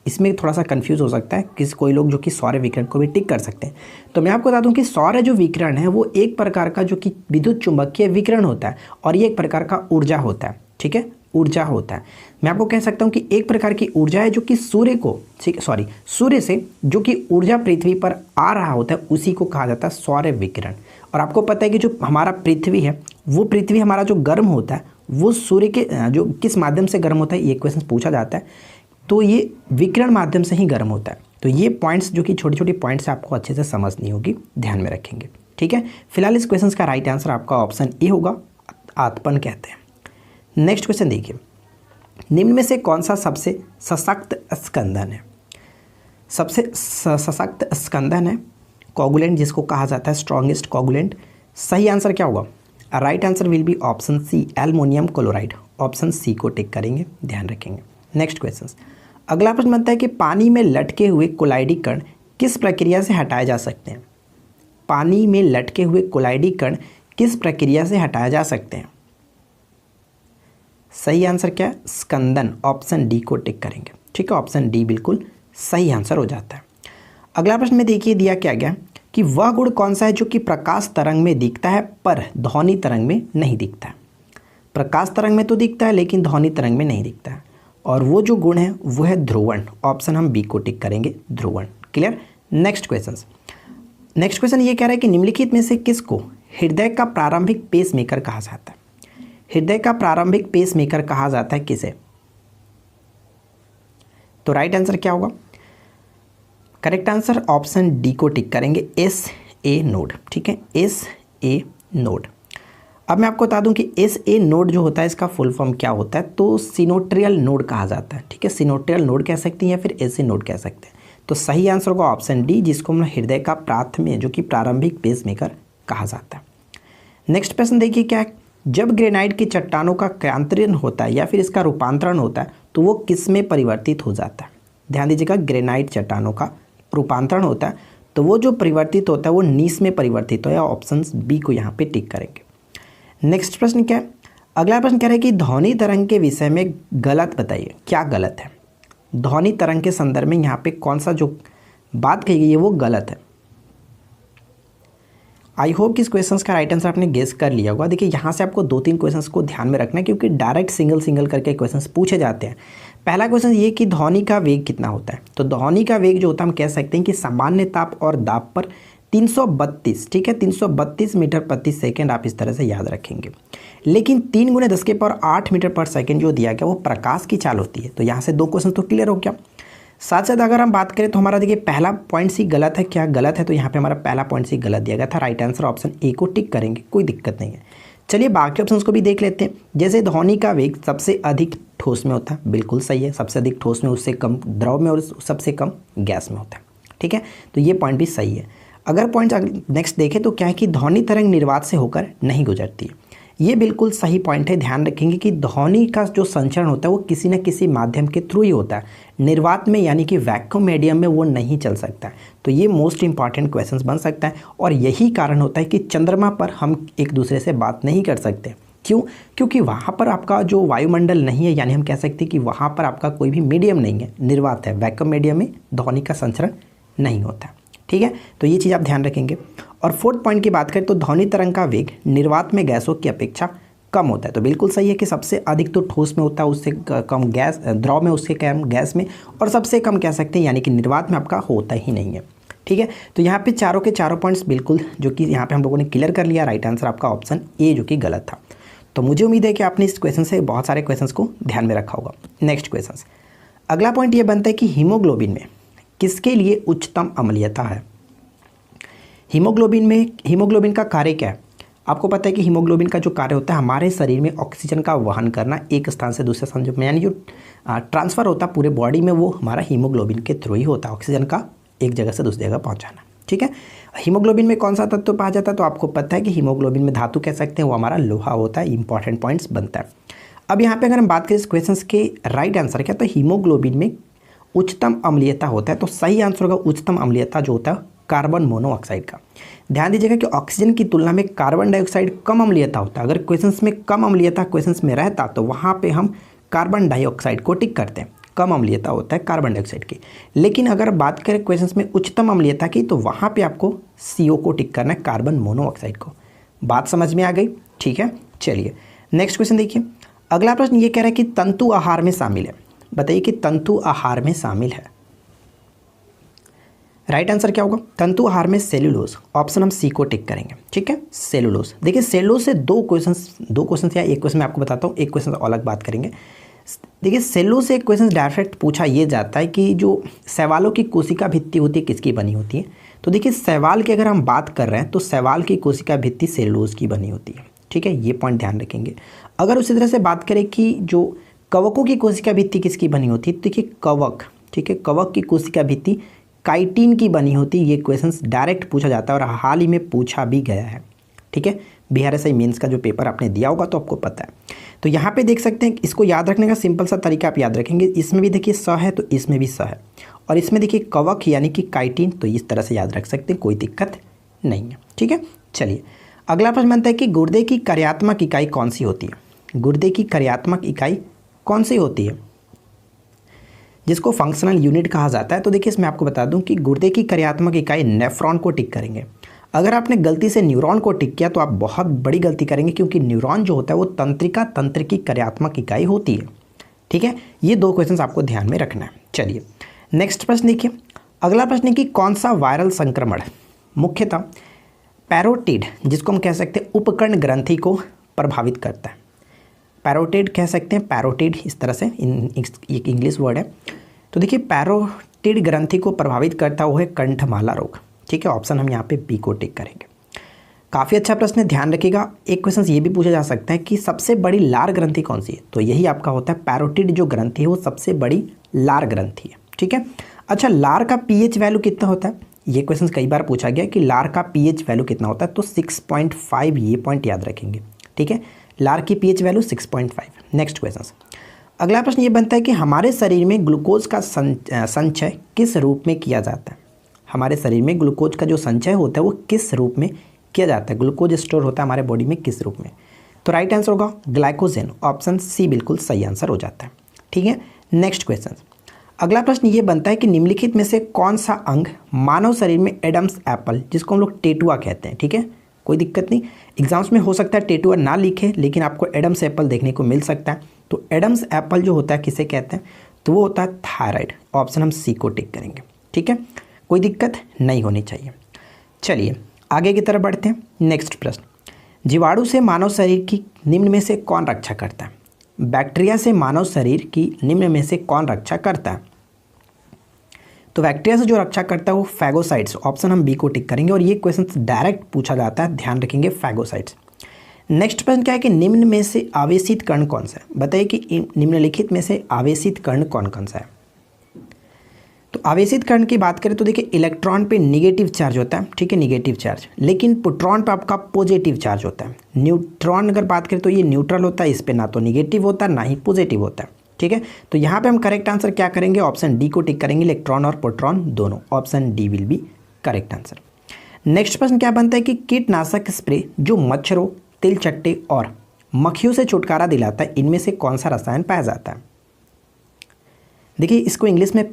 इसमें थोड़ा सा कंफ्यूज हो सकता है किसी कोई लोग जो कि सौर विकिरण को भी टिक कर सकते हैं। तो मैं आपको बता दूं कि सौर जो विकिरण है वो एक प्रकार का जो कि विद्युत चुंबकीय विकिरण होता है, और ये एक प्रकार का ऊर्जा होता है, ठीक है, ऊर्जा होता है। मैं आपको कह सकता हूँ कि एक प्रकार की ऊर्जा है जो कि सूर्य से जो कि ऊर्जा पृथ्वी पर आ रहा होता है उसी को कहा जाता है सौर विकिरण। और आपको पता है कि जो हमारा पृथ्वी है, वो पृथ्वी हमारा जो गर्म होता है वो सूर्य के जो किस माध्यम से गर्म होता है, ये क्वेश्चन पूछा जाता है। तो ये विकिरण माध्यम से ही गर्म होता है। तो ये पॉइंट्स जो कि छोटी छोटी पॉइंट्स आपको अच्छे से समझनी होगी, ध्यान में रखेंगे, ठीक है। फिलहाल इस क्वेश्चन का राइट आंसर आपका ऑप्शन ए होगा, आतपन कहते हैं। नेक्स्ट क्वेश्चन देखिए, निम्न में से कौन सा सबसे सशक्त स्कंदन है। सबसे सशक्त स्कंदन है कोगुलेंट, जिसको कहा जाता है स्ट्रॉन्गेस्ट कोगुलेंट। सही आंसर क्या होगा? Right answer will be option C, aluminium chloride. Option C को टिक करेंगे, ध्यान रखेंगे। नेक्स्ट क्वेश्चन, अगला प्रश्न बनता है कि पानी में लटके हुए कोलाइडी कण किस प्रक्रिया से हटाए जा सकते हैं। पानी में लटके हुए कोलाइडी कण किस प्रक्रिया से हटाए जा सकते हैं? सही आंसर क्या है? स्कंदन। ऑप्शन डी को टिक करेंगे, ठीक है, ऑप्शन डी बिल्कुल सही आंसर हो जाता है। अगला प्रश्न में देखिए दिया क्या गया कि वह गुण कौन सा है जो कि प्रकाश तरंग में दिखता है पर ध्वनि तरंग में नहीं दिखता है। प्रकाश तरंग में तो दिखता है लेकिन ध्वनि तरंग में नहीं दिखता है, और वो जो गुण है वो है ध्रुवण। ऑप्शन हम बी को टिक करेंगे, ध्रुवण। क्लियर। नेक्स्ट क्वेश्चन ये कह रहा है कि निम्नलिखित में से किसको हृदय का प्रारंभिक पेसमेकर कहा जाता है। हृदय का प्रारंभिक पेसमेकर कहा जाता है किसे? तो राइट आंसर क्या होगा? करेक्ट आंसर ऑप्शन डी को टिक करेंगे, एस ए नोड, ठीक है, एस ए नोड। अब मैं आपको बता दूं कि एस ए नोड जो होता है इसका फुल फॉर्म क्या होता है। तो सिनोट्रियल नोड कहा जाता है, ठीक है, सिनोट्रियल नोड कह सकते हैं या फिर एस ए नोड कह सकते हैं। तो सही आंसर होगा ऑप्शन डी, जिसको हम हृदय का प्राथमिक जो कि प्रारंभिक पेसमेकर कहा जाता है। नेक्स्ट प्रश्न देखिए क्या है, जब ग्रेनाइट की चट्टानों का क्रांतरण होता है या फिर इसका रूपांतरण होता है तो वो किस में परिवर्तित हो जाता है? ध्यान दीजिएगा, ग्रेनाइट चट्टानों का रूपांतरण होता है तो वो जो परिवर्तित होता है वो नीस में परिवर्तित हो, या ऑप्शन बी को यहाँ पे टिक करेंगे। नेक्स्ट प्रश्न क्या है, अगला प्रश्न कह रहा है कि ध्वनि तरंग के विषय में गलत बताइए, क्या गलत है? ध्वनि तरंग के संदर्भ में यहाँ पे कौन सा जो बात कही गई है वो गलत है? आई होप कि इस क्वेश्चन का राइट आंसर आपने गेस कर लिया होगा। देखिए यहाँ से आपको 2-3 क्वेश्चंस को ध्यान में रखना है क्योंकि डायरेक्ट सिंगल करके क्वेश्चंस पूछे जाते हैं। पहला क्वेश्चन ये कि ध्वनि का वेग कितना होता है। तो ध्वनि का वेग जो होता है हम कह सकते हैं कि सामान्य ताप और दाब पर 332, ठीक है, 332 मीटर प्रति सेकेंड, आप इस तरह से याद रखेंगे। लेकिन 3 × 10⁸ मीटर पर सेकेंड जो दिया गया वो प्रकाश की चाल होती है। तो यहाँ से 2 क्वेश्चन तो क्लियर हो गया। साथ साथ अगर हम बात करें तो हमारा देखिए पहला पॉइंट सी गलत है, क्या गलत है? तो यहाँ पे हमारा पहला पॉइंट सी गलत दिया गया था। राइट आंसर ऑप्शन ए को टिक करेंगे, कोई दिक्कत नहीं है। चलिए बाकी ऑप्शंस को भी देख लेते हैं। जैसे ध्वनि का वेग सबसे अधिक ठोस में होता है, बिल्कुल सही है, सबसे अधिक ठोस में, उससे कम द्रव में और सबसे कम गैस में होता है, ठीक है, तो ये पॉइंट भी सही है। अगर पॉइंट नेक्स्ट देखें तो क्या है कि ध्वनि तरंग निर्वात से होकर नहीं गुजरती है, ये बिल्कुल सही पॉइंट है। ध्यान रखेंगे कि ध्वनि का जो संचरण होता है वो किसी न किसी माध्यम के थ्रू ही होता है, निर्वात में यानी कि वैक्यूम मीडियम में वो नहीं चल सकता है। तो ये मोस्ट इंपॉर्टेंट क्वेश्चन बन सकता है, और यही कारण होता है कि चंद्रमा पर हम एक दूसरे से बात नहीं कर सकते। क्यों? क्योंकि वहाँ पर आपका जो वायुमंडल नहीं है, यानी हम कह सकते हैं कि वहाँ पर आपका कोई भी मीडियम नहीं है, निर्वात है, वैक्यूम मीडियम में ध्वनि का संचरण नहीं होता, ठीक है। तो ये चीज़ आप ध्यान रखेंगे। और 4th पॉइंट की बात करें तो ध्वनि तरंग का वेग निर्वात में गैसों की अपेक्षा कम होता है। तो बिल्कुल सही है कि सबसे अधिक तो ठोस में होता है, उससे कम गैस, द्रव में, उससे कम गैस में, और सबसे कम कह सकते हैं यानी कि निर्वात में आपका होता ही नहीं है, ठीक है। तो यहाँ पे चारों के चारों पॉइंट्स बिल्कुल जो कि यहाँ पे हम लोगों ने क्लियर कर लिया। राइट आंसर आपका ऑप्शन ए जो कि गलत था। तो मुझे उम्मीद है कि आपने इस क्वेश्चन से बहुत सारे क्वेश्चन को ध्यान में रखा होगा। नेक्स्ट क्वेश्चन, अगला पॉइंट ये बनता है कि हीमोग्लोबिन में किसके लिए उच्चतम अम्लीयता है? हीमोग्लोबिन का कार्य क्या है? आपको पता है कि हीमोग्लोबिन का जो कार्य होता है हमारे शरीर में ऑक्सीजन का वहन करना, एक स्थान से दूसरे स्थान में, यानी जो ट्रांसफ़र होता है पूरे बॉडी में वो हमारा हीमोग्लोबिन के थ्रू ही होता है, ऑक्सीजन का एक जगह से दूसरी जगह पहुँचाना। ठीक है, हीमोग्लोबिन में कौन सा तत्व पाया जाता है, तो आपको पता है कि हीमोग्लोबिन में धातु कह सकते हैं, वो हमारा लोहा होता है, इंपॉर्टेंट पॉइंट्स बनता है। अब यहाँ पे अगर हम बात करें इस क्वेश्चन के राइट आंसर क्या, तो हीमोग्लोबिन में उच्चतम अम्लीयता होता है, तो सही आंसर होगा उच्चतम अम्लीयता जो होता है कार्बन मोनोऑक्साइड का। ध्यान दीजिएगा कि ऑक्सीजन की तुलना में कार्बन डाइऑक्साइड कम अम्लीयता होता है। अगर क्वेश्चंस में कम अम्लीयता क्वेश्चंस में रहता तो वहाँ पे हम कार्बन डाइऑक्साइड को टिक करते हैं, कम अम्लीयता होता है कार्बन डाइऑक्साइड की। लेकिन अगर बात करें क्वेश्चंस में उच्चतम अम्लीयता की, तो वहाँ पे आपको CO को टिक करना है, कार्बन मोनोऑक्साइड को। बात समझ में आ गई? ठीक है, चलिए नेक्स्ट क्वेश्चन देखिए। अगला प्रश्न ये कह रहा है कि तंतु आहार में शामिल है। बताइए कि तंतु आहार में शामिल है। राइट आंसर क्या होगा? तंतु आहार में सेलुलोज, ऑप्शन हम सी को टिक करेंगे। ठीक है, सेलुलोज। देखिए सेलुलोज से दो क्वेश्चन या एक क्वेश्चन मैं आपको बताता हूँ, एक क्वेश्चन अलग बात करेंगे। देखिए सेलुलोज से एक क्वेश्चन डायरेक्ट पूछा ये जाता है कि जो शैवालों की कोशिका भित्ति होती है किसकी बनी होती है। तो देखिए शैवाल की अगर हम बात कर रहे हैं तो शैवाल की कोशिका भित्ति सेलुलोज की बनी होती है। ठीक है, ये पॉइंट ध्यान रखेंगे। अगर उसी तरह से बात करें कि जो कवकों की कोशिका भित्ति किसकी बनी होती है, तो देखिए कवक, ठीक है, कवक की कोशिका भित्ति काइटिन की बनी होती है। ये क्वेश्चन डायरेक्ट पूछा जाता है और हाल ही में पूछा भी गया है। ठीक है, BRSI मेंस का जो पेपर आपने दिया होगा तो आपको पता है। तो यहाँ पे देख सकते हैं, इसको याद रखने का सिंपल सा तरीका आप याद रखेंगे। इसमें भी देखिए स है तो इसमें भी स है, और इसमें देखिए कवक यानी कि काइटिन, तो इस तरह से याद रख सकते हैं, कोई दिक्कत नहीं है। ठीक है, चलिए अगला प्रश्न बनता है कि गुर्दे की कार्यात्मक इकाई कौन सी होती है। गुर्दे की कार्यात्मक इकाई कौन सी होती है, जिसको फंक्शनल यूनिट कहा जाता है। तो देखिए इसमें आपको बता दूं कि गुर्दे की कार्यात्मक इकाई नेफ्रॉन को टिक करेंगे। अगर आपने गलती से न्यूरॉन को टिक किया तो आप बहुत बड़ी गलती करेंगे, क्योंकि न्यूरॉन जो होता है वो तंत्रिका तंत्र की कार्यात्मक इकाई होती है। ठीक है, ये दो क्वेश्चन आपको ध्यान में रखना है। चलिए नेक्स्ट प्रश्न देखिए। अगला प्रश्न है कि कौन सा वायरल संक्रमण मुख्यतः पैरोटिड, जिसको हम कह सकते हैं उपकर्ण ग्रंथि को प्रभावित करता है। पैरोटिड कह सकते हैं, पैरोटिड इस तरह से एक इंग्लिश वर्ड है। तो देखिए पैरोटिड ग्रंथि को प्रभावित करता हुआ है कंठमाला रोग। ठीक है, ऑप्शन हम यहाँ पे बी को टिक करेंगे। काफ़ी अच्छा प्रश्न है, ध्यान रखिएगा। एक क्वेश्चन ये भी पूछा जा सकता है कि सबसे बड़ी लार ग्रंथि कौन सी है, तो यही आपका होता है पैरोटिड जो ग्रंथि है वो सबसे बड़ी लार ग्रंथि है। ठीक है, अच्छा लार का pH वैल्यू कितना होता है, ये क्वेश्चन कई बार पूछा गया कि लार का pH वैल्यू कितना होता है, तो 6.5, ये पॉइंट याद रखेंगे। ठीक है, लार की pH वैल्यू 6.5। नेक्स्ट क्वेश्चन, अगला प्रश्न ये बनता है कि हमारे शरीर में ग्लूकोज का संचय किस रूप में किया जाता है। हमारे शरीर में ग्लूकोज का जो संचय होता है वो किस रूप में किया जाता है, ग्लूकोज स्टोर होता है हमारे बॉडी में किस रूप में। तो राइट आंसर होगा ग्लाइकोजन, ऑप्शन सी बिल्कुल सही आंसर हो जाता है। ठीक है, नेक्स्ट क्वेश्चन, अगला प्रश्न ये बनता है कि निम्नलिखित में से कौन सा अंग मानव शरीर में एडम्स एप्पल, जिसको हम लोग टेटुआ कहते हैं। ठीक है, कोई दिक्कत नहीं, एग्जाम्स में हो सकता है टेटुआ ना लिखे लेकिन आपको एडम्स एप्पल देखने को मिल सकता है। तो एडम्स एप्पल जो होता है किसे कहते हैं, तो वो होता है थायराइड, ऑप्शन हम सी को टिक करेंगे। ठीक है, कोई दिक्कत नहीं होनी चाहिए। चलिए आगे की तरफ बढ़ते हैं। नेक्स्ट प्रश्न, जीवाणु से मानव शरीर की निम्न में से कौन रक्षा करता है। बैक्टीरिया से मानव शरीर की निम्न में से कौन रक्षा करता है, तो बैक्टीरिया से जो रक्षा करता है वो फैगोसाइट्स, ऑप्शन हम बी को टिक करेंगे। और ये क्वेश्चन डायरेक्ट पूछा जाता है, ध्यान रखेंगे फैगोसाइट्स। नेक्स्ट प्रश्न क्या है कि निम्न में से आवेशित कण कौन सा है। बताइए कि निम्नलिखित में से आवेशित कण कौन कौन सा है। तो आवेशित कण की बात करें तो देखिए इलेक्ट्रॉन पे निगेटिव चार्ज होता है। ठीक है, निगेटिव चार्ज, लेकिन प्रोटॉन पे आपका पॉजिटिव चार्ज होता है। न्यूट्रॉन अगर बात करें तो ये न्यूट्रल होता है, इस पे ना तो निगेटिव होता है ना ही पॉजिटिव होता है। ठीक है, तो यहाँ पे हम करेक्ट आंसर क्या करेंगे, ऑप्शन डी को टिक करेंगे, इलेक्ट्रॉन और प्रोटॉन दोनों, option D will be correct answer. Next प्रश्न क्या बनता है कि कीटनाशक स्प्रे जो मच्छरों, तिलचट्टे और मक्खियों से छुटकारा दिलाता है, इनमें से कौन सा रसायन पाया जाता है। देखिए इसको इंग्लिश में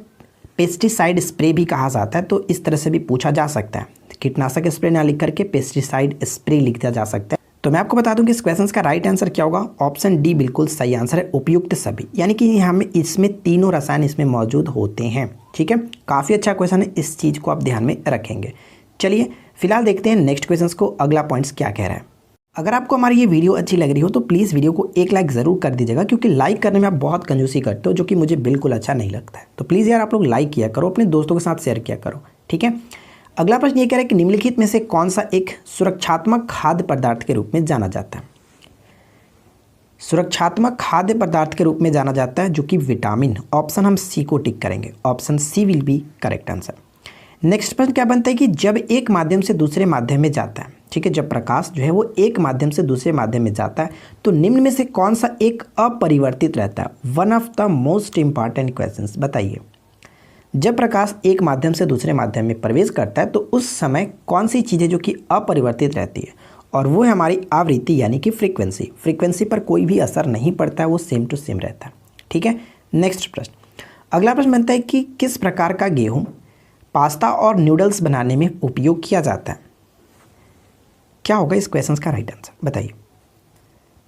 पेस्टिसाइड स्प्रे भी कहा जाता है, तो इस तरह से भी पूछा जा सकता है। कीटनाशक स्प्रे ना लिख करके पेस्टिसाइड स्प्रे लिखा जा सकता है। तो मैं आपको बता दूं कि इस क्वेश्चन का राइट आंसर क्या होगा, ऑप्शन डी बिल्कुल सही आंसर है, उपयुक्त सभी, यानी कि हमें इसमें तीनों रसायन इसमें मौजूद होते हैं। ठीक है, काफ़ी अच्छा क्वेश्चन है, इस चीज़ को आप ध्यान में रखेंगे। चलिए फिलहाल देखते हैं नेक्स्ट क्वेश्चन को, अगला पॉइंट्स क्या कह रहा है। अगर आपको हमारी ये वीडियो अच्छी लग रही हो तो प्लीज़ वीडियो को एक लाइक ज़रूर कर दीजिएगा, क्योंकि लाइक करने में आप बहुत कंजूसी करते हो, जो कि मुझे बिल्कुल अच्छा नहीं लगता है। तो प्लीज़ यार आप लोग लाइक किया करो, अपने दोस्तों के साथ शेयर किया करो। ठीक है, अगला प्रश्न ये कह रहा है कि निम्नलिखित में से कौन सा एक सुरक्षात्मक खाद्य पदार्थ के रूप में जाना जाता है। सुरक्षात्मक खाद्य पदार्थ के रूप में जाना जाता है जो कि विटामिन। ऑप्शन हम सी को टिक करेंगे, option C will be correct answer. Next प्रश्न क्या बनता है कि जब एक माध्यम से दूसरे माध्यम में जाता है, ठीक है, जब प्रकाश जो है वो एक माध्यम से दूसरे माध्यम में जाता है तो निम्न में से कौन सा एक अपरिवर्तित रहता है। One of the most important questions, बताइए। जब प्रकाश एक माध्यम से दूसरे माध्यम में प्रवेश करता है तो उस समय कौन सी चीज़ें जो कि अपरिवर्तित रहती है, और वो है हमारी आवृत्ति यानी कि फ्रीक्वेंसी। फ्रीक्वेंसी पर कोई भी असर नहीं पड़ता है, वो सेम टू सेम रहता है, ठीक है। नेक्स्ट प्रश्न, अगला प्रश्न बनता है कि किस प्रकार का गेहूँ पास्ता और नूडल्स बनाने में उपयोग किया जाता है। क्या होगा इस क्वेश्चन का राइट आंसर, बताइए।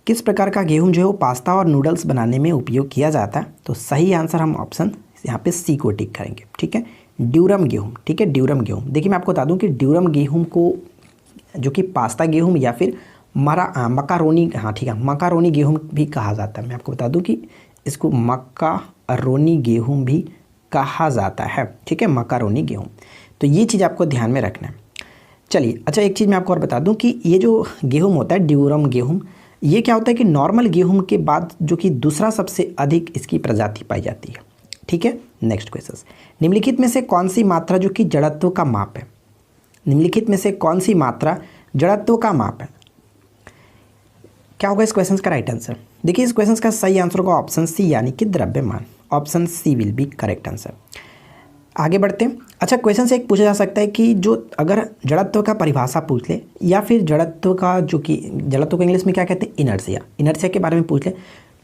किस प्रकार का गेहूं जो है वो पास्ता और नूडल्स बनाने में उपयोग किया जाता है, तो सही आंसर हम ऑप्शन यहाँ पे सी को टिक करेंगे, ठीक है। ड्यूरम गेहूं, ठीक है, ड्यूरम गेहूं। देखिए मैं आपको बता दूं कि ड्यूरम गेहूं को जो कि पास्ता गेहूं या फिर मकारोनी, हाँ ठीक है, मकारोनी गेहूं भी कहा जाता है। मैं आपको बता दूं कि इसको मकारोनी गेहूं भी कहा जाता है, ठीक है, मकारोनी गेहूं। तो ये चीज़ आपको ध्यान में रखना है। चलिए, अच्छा एक चीज़ मैं आपको और बता दूं कि ये जो गेहूं होता है ड्यूरम गेहूं, ये क्या होता है कि नॉर्मल गेहूं के बाद जो कि दूसरा सबसे अधिक इसकी प्रजाति पाई जाती है, ठीक है। नेक्स्ट क्वेश्चन, निम्नलिखित में से कौन सी मात्रा जो कि जड़त्व का माप है। निम्नलिखित में से कौन सी मात्रा जड़त्व का माप है, क्या होगा इस क्वेश्चन का राइट आंसर। देखिए इस क्वेश्चन का सही आंसर होगा ऑप्शन सी यानी कि द्रव्यमान। Option C will be correct answer. आगे बढ़ते हैं। अच्छा क्वेश्चन से एक पूछा जा सकता है कि जो अगर जड़त्व का परिभाषा पूछ ले या फिर जड़त्व का जो कि जड़त्व को इंग्लिश में क्या कहते हैं, इनर्शिया, इनर्शिया के बारे में पूछ ले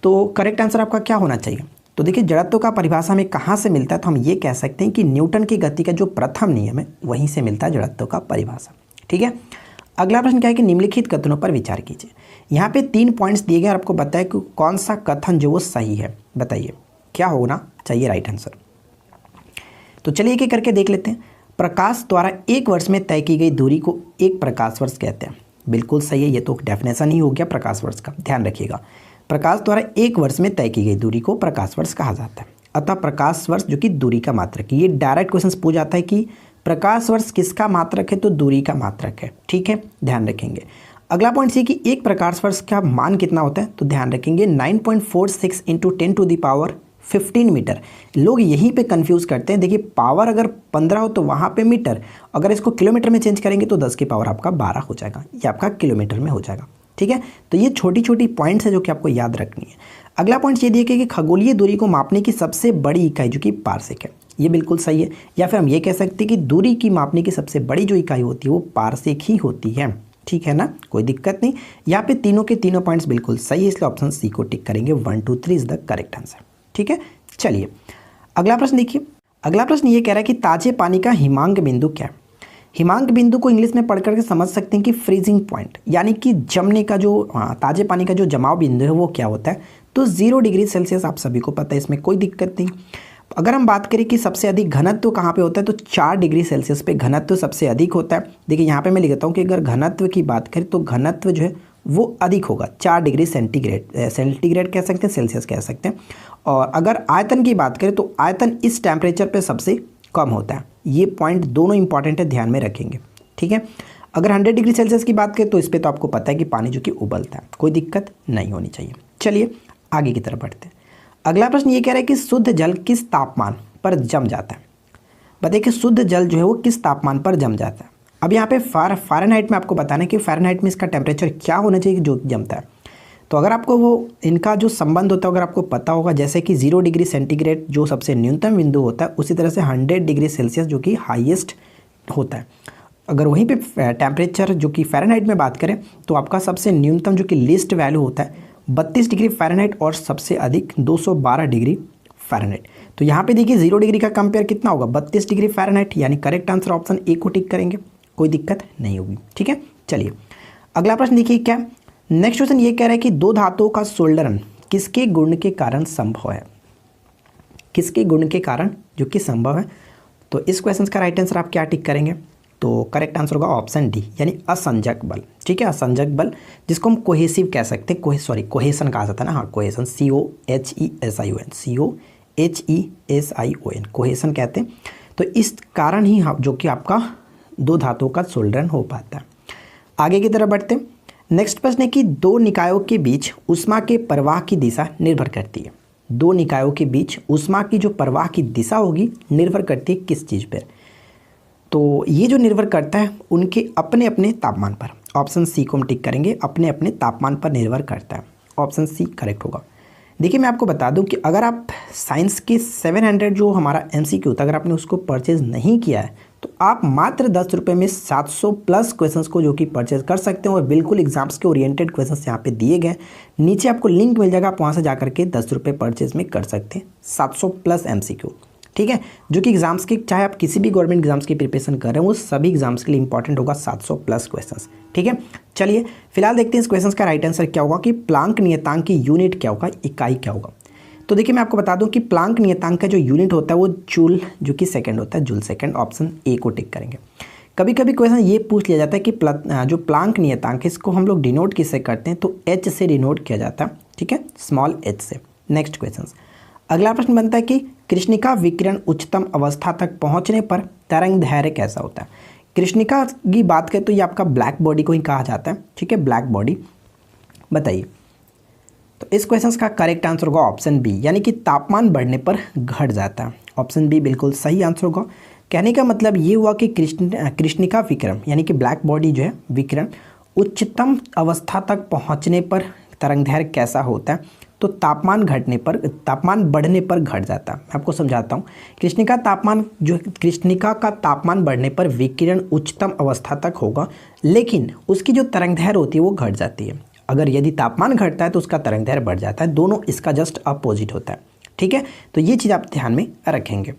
तो करेक्ट आंसर आपका क्या होना चाहिए। तो देखिए जड़त्व का परिभाषा हमें कहाँ से मिलता है, तो हम ये कह सकते हैं कि न्यूटन की गति का जो प्रथम नियम है वहीं से मिलता है जड़त्व का परिभाषा, ठीक है। अगला प्रश्न क्या है कि निम्नलिखित कथनों पर विचार कीजिए। यहाँ पे 3 पॉइंट्स दिए गए और आपको बताया कि कौन सा कथन जो वो सही है, बताइए क्या होना चाहिए राइट आंसर। तो चलिए एक एक करके देख लेते हैं। प्रकाश द्वारा एक वर्ष में तय की गई दूरी को एक प्रकाश वर्ष कहते हैं। बिल्कुल सही है, ये तो डेफिनेशन ही हो गया प्रकाश वर्ष का, ध्यान रखिएगा। प्रकाश द्वारा एक वर्ष में तय की गई दूरी को प्रकाश वर्ष कहा जाता है। अतः प्रकाश वर्ष जो कि दूरी का मात्रक है, ये डायरेक्ट क्वेश्चन पूछ जाता है कि प्रकाश वर्ष किसका मात्रक है, तो दूरी का मात्रक है, ठीक है, ध्यान रखेंगे। अगला पॉइंट ये कि एक प्रकाश वर्ष का मान कितना होता है, तो ध्यान रखेंगे 9.46 इंटू 10⁻15 मीटर। लोग यहीं पे कंफ्यूज करते हैं। देखिए पावर अगर 15 हो तो वहाँ पे मीटर, अगर इसको किलोमीटर में चेंज करेंगे तो 10 की पावर आपका 12 हो जाएगा, ये आपका किलोमीटर में हो जाएगा, ठीक है। तो ये छोटी छोटी पॉइंट्स है जो कि आपको याद रखनी है। अगला पॉइंट ये दिया कि खगोलीय दूरी को मापने की सबसे बड़ी इकाई जो कि पारसेक है, ये बिल्कुल सही है। या फिर हम ये कह सकते हैं कि दूरी की मापने की सबसे बड़ी जो इकाई होती है वो पारसेक ही होती है, ठीक है ना, कोई दिक्कत नहीं। यहाँ पे तीनों के तीनों पॉइंट्स बिल्कुल सही है, इसलिए ऑप्शन सी को टिक करेंगे। 1 2 3 इज द करेक्ट आंसर, ठीक है। चलिए अगला प्रश्न देखिए। अगला प्रश्न ये कह रहा है कि ताजे पानी का हिमांक बिंदु क्या है। हिमांक बिंदु को इंग्लिश में पढ़ करके समझ सकते हैं कि फ्रीजिंग पॉइंट, यानी कि जमने का जो ताजे पानी का जो जमाव बिंदु है वो क्या होता है, तो 0 डिग्री सेल्सियस। आप सभी को पता है, इसमें कोई दिक्कत नहीं। अगर हम बात करें कि सबसे अधिक घनत्व कहाँ पे होता है, तो 4 डिग्री सेल्सियस पे घनत्व सबसे अधिक होता है। देखिए यहाँ पे मैं लिखता हूँ कि अगर घनत्व की बात करें तो घनत्व जो है वो अधिक होगा 4 डिग्री सेंटीग्रेड, सेंटीग्रेड कह सकते हैं, सेल्सियस कह सकते हैं। और अगर आयतन की बात करें तो आयतन इस टेम्परेचर पे सबसे कम होता है। ये पॉइंट दोनों इंपॉर्टेंट है, ध्यान में रखेंगे, ठीक है। अगर 100 डिग्री सेल्सियस की बात करें तो इस पर तो आपको पता है कि पानी जो कि उबलता है, कोई दिक्कत नहीं होनी चाहिए। चलिए आगे की तरफ बढ़ते हैं। अगला प्रश्न ये कह रहा है कि शुद्ध जल किस तापमान पर जम जाता है। बताइए कि शुद्ध जल जो है वो किस तापमान पर जम जाता है। अब यहाँ पे फ़ारेनहाइट में आपको बताना है कि फ़ारेनहाइट में इसका टेम्परेचर क्या होना चाहिए जो जमता है। तो अगर आपको वो इनका जो संबंध होता है अगर आपको पता होगा, जैसे कि 0 डिग्री सेंटीग्रेड जो सबसे न्यूनतम बिंदु होता है, उसी तरह से 100 डिग्री सेल्सियस जो कि हाईएस्ट होता है। अगर वहीं पे टेम्परेचर जो कि फ़ारेनहाइट में बात करें तो आपका सबसे न्यूनतम जो कि लीस्ट वैल्यू होता है 32 डिग्री फ़ारेनहाइट और सबसे अधिक 212 डिग्री फ़ारेनहाइट। तो यहाँ पे देखिए 0 डिग्री का कंपेयर कितना होगा, 32 डिग्री फ़ारेनहाइट, यानी करेक्ट आंसर ऑप्शन ए को टिक करेंगे, कोई दिक्कत नहीं होगी, ठीक है। चलिए अगला प्रश्न देखिए क्या नेक्स्ट क्वेश्चन ये कह रहा है कि दो धातुओं का सोल्डरन किसके गुण के कारण संभव है। किसके गुण के कारण जो कि संभव है, तो इस क्वेश्चन का राइट आंसर आप क्या टिक करेंगे, तो करेक्ट आंसर होगा ऑप्शन डी, यानी असंजक बल, ठीक है। असंजक बल जिसको हम कोहेसिव कह सकते हैं, कोहेसन कहा जाता है ना, हाँ कोहेसन, COHESION, कोहेसन कहते हैं। तो इस कारण ही जो कि आपका दो धातुओं का सोल्डरन हो पाता है। आगे की तरफ बढ़ते हैं। नेक्स्ट प्रश्न है कि दो निकायों के बीच ऊष्मा के प्रवाह की दिशा निर्भर करती है। दो निकायों के बीच ऊष्मा की जो प्रवाह की दिशा होगी निर्भर करती है किस चीज़ पर? तो ये जो निर्भर करता है उनके अपने अपने तापमान पर। ऑप्शन सी को हम टिक करेंगे, अपने अपने तापमान पर निर्भर करता है। ऑप्शन सी करेक्ट होगा। देखिए मैं आपको बता दूं कि अगर आप साइंस के 700 जो हमारा MCQ था, अगर आपने उसको परचेज़ नहीं किया है तो आप मात्र 10 रुपये में 700 प्लस क्वेश्चंस को जो कि परचेज कर सकते हो और बिल्कुल एग्जाम्स के ओरिएंटेड क्वेश्चंस यहाँ पे दिए गए। नीचे आपको लिंक मिल जाएगा, आप वहाँ से जा करके 10 रुपये परचेज में कर सकते हैं 700 प्लस MCQ, ठीक है, जो कि एग्जाम्स के चाहे आप किसी भी गवर्नमेंट एग्जाम्स की प्रिपरेशन कर रहे हो वो सभी एग्जाम्स के लिए इंपॉर्टेंट होगा 700 प्लस क्वेश्चंस, ठीक है। चलिए फिलहाल देखते हैं इस क्वेश्चन का राइट आंसर क्या होगा कि प्लांक नियतांक की यूनिट क्या होगा, इकाई क्या होगा। तो देखिए मैं आपको बता दूं कि प्लांक नियतांक का जो यूनिट होता है वो जूल जो कि सेकंड होता है, जूल सेकंड। ऑप्शन ए को टिक करेंगे। कभी कभी क्वेश्चन ये पूछ लिया जाता है कि जो प्लांक नियतांक है इसको हम लोग डिनोट किससे करते हैं, तो एच से डिनोट किया जाता है, ठीक है, स्मॉल एच से। नेक्स्ट क्वेश्चन, अगला प्रश्न बनता है कि कृष्णिका विकिरण उच्चतम अवस्था तक पहुंचने पर तरंग दैर्घ्य कैसा होता है। कृष्णिका की बात करें तो ये आपका ब्लैक बॉडी को ही कहा जाता है, ठीक है, ब्लैक बॉडी। बताइए तो इस क्वेश्चन का करेक्ट आंसर होगा ऑप्शन बी, यानी कि तापमान बढ़ने पर घट जाता है। ऑप्शन बी बिल्कुल सही आंसर होगा। कहने का मतलब ये हुआ कि कृष्णिका विकिरण यानी कि ब्लैक बॉडी जो है विकिरण उच्चतम अवस्था तक पहुंचने पर तरंग दैर्घ्य कैसा होता है, तो तापमान बढ़ने पर घट जाता है। मैं आपको समझाता हूँ। कृष्णिका का तापमान बढ़ने पर विकिरण उच्चतम अवस्था तक होगा, लेकिन उसकी जो तरंग दैर्घ्य होती है वो घट जाती है। अगर यदि तापमान घटता है तो उसका तरंग दैर्घ्य बढ़ जाता है, दोनों इसका जस्ट अपोजिट होता है, ठीक है। तो ये चीज़ आप ध्यान में रखेंगे।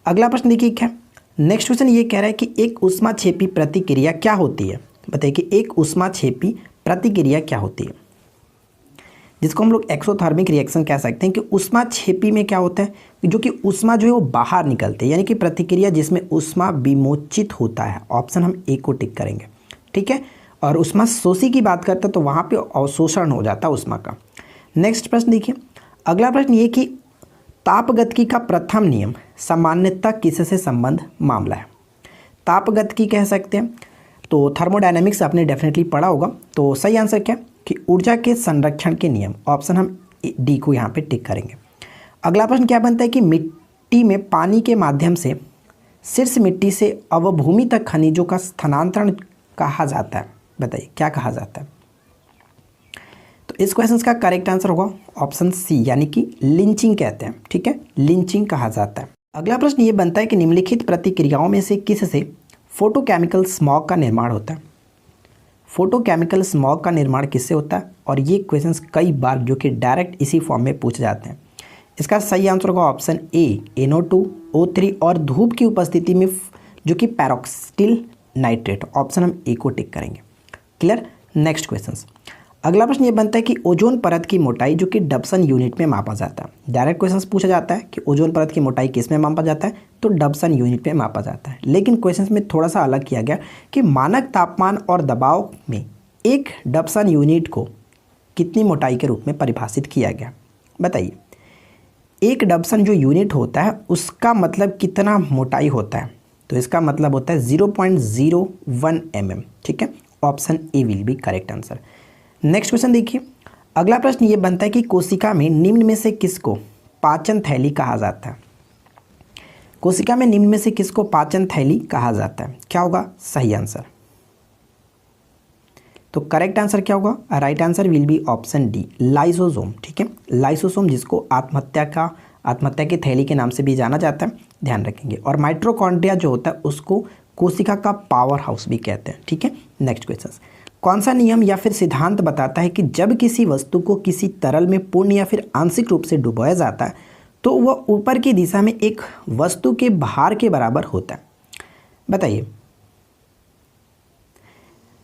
अगला प्रश्न देखिए क्या, नेक्स्ट क्वेश्चन ये कह रहा है कि एक ऊष्माक्षेपी प्रतिक्रिया क्या होती है। बताइए कि एक ऊष्माक्षेपी प्रतिक्रिया क्या होती है, जिसको हम लोग एक्सोथर्मिक रिएक्शन कह सकते हैं। कि ऊष्माक्षेपी में क्या होता है, जो कि ऊष्मा जो है वो बाहर निकलती है, यानी कि प्रतिक्रिया जिसमें ऊष्मा विमोचित होता है। ऑप्शन हम ए को टिक करेंगे, ठीक है। और ऊष्मा शोषी की बात करते हैं तो वहाँ पे अवशोषण हो जाता है ऊष्मा का। नेक्स्ट प्रश्न देखिए, अगला प्रश्न ये कि तापगतिकी का प्रथम नियम सामान्यतः किससे संबंध मामला है। तापगतिकी कह सकते हैं, तो थर्मोडायनेमिक्स आपने डेफिनेटली पढ़ा होगा। तो सही आंसर क्या कि ऊर्जा के संरक्षण के नियम। ऑप्शन हम डी को यहाँ पे टिक करेंगे। अगला प्रश्न क्या बनता है कि मिट्टी में पानी के माध्यम से शीर्ष मिट्टी से अवभूमि तक खनिजों का स्थानांतरण कहा जाता है। बताइए क्या कहा जाता है। तो इस क्वेश्चन का करेक्ट आंसर होगा ऑप्शन सी, यानी कि लिंचिंग कहते हैं, ठीक है, लिंचिंग कहा जाता है। अगला प्रश्न ये बनता है कि निम्नलिखित प्रतिक्रियाओं में से किससे फोटोकेमिकल स्मॉग का निर्माण होता है। फोटोकेमिकल स्मॉग का निर्माण किससे होता है, और ये क्वेश्चंस कई बार जो कि डायरेक्ट इसी फॉर्म में पूछे जाते हैं। इसका सही आंसर होगा ऑप्शन ए, NO2, O3 और धूप की उपस्थिति में जो कि पैरोक्सिल नाइट्रेट। ऑप्शन हम ए को टिक करेंगे। क्लियर। नेक्स्ट क्वेश्चन, अगला प्रश्न ये बनता है कि ओजोन परत की मोटाई जो कि डबसन यूनिट में मापा जाता है। डायरेक्ट क्वेश्चन पूछा जाता है कि ओजोन परत की मोटाई किस में मापा जाता है, तो डबसन यूनिट में मापा जाता है। लेकिन क्वेश्चन में थोड़ा सा अलग किया गया कि मानक तापमान और दबाव में एक डबसन यूनिट को कितनी मोटाई के रूप में परिभाषित किया गया। बताइए एक डबसन जो यूनिट होता है उसका मतलब कितना मोटाई होता है, तो इसका मतलब होता है 0.01 mm, ठीक है। Option A will be correct answer. Next question देखिए, अगला प्रश्न ये बनता है कि कोशिका में निम्न में से किसको पाचन थैली कहा जाता है। कोशिका में निम्न में से किसको पाचन थैली कहा जाता है, क्या होगा सही आंसर। तो करेक्ट आंसर क्या होगा, right answer will be option D, lysosome, ठीक है। लाइसोसोम जिसको आत्महत्या की थैली के नाम से भी जाना जाता है, ध्यान रखेंगे। और माइटोकॉन्ड्रिया जो होता है उसको कोशिका का पावर हाउस भी कहते हैं, ठीक है। नेक्स्ट क्वेश्चन, कौन सा नियम या फिर सिद्धांत बताता है कि जब किसी वस्तु को किसी तरल में पूर्ण या फिर आंशिक रूप से डुबोया जाता है तो वह ऊपर की दिशा में एक वस्तु के भार के बराबर होता है। बताइए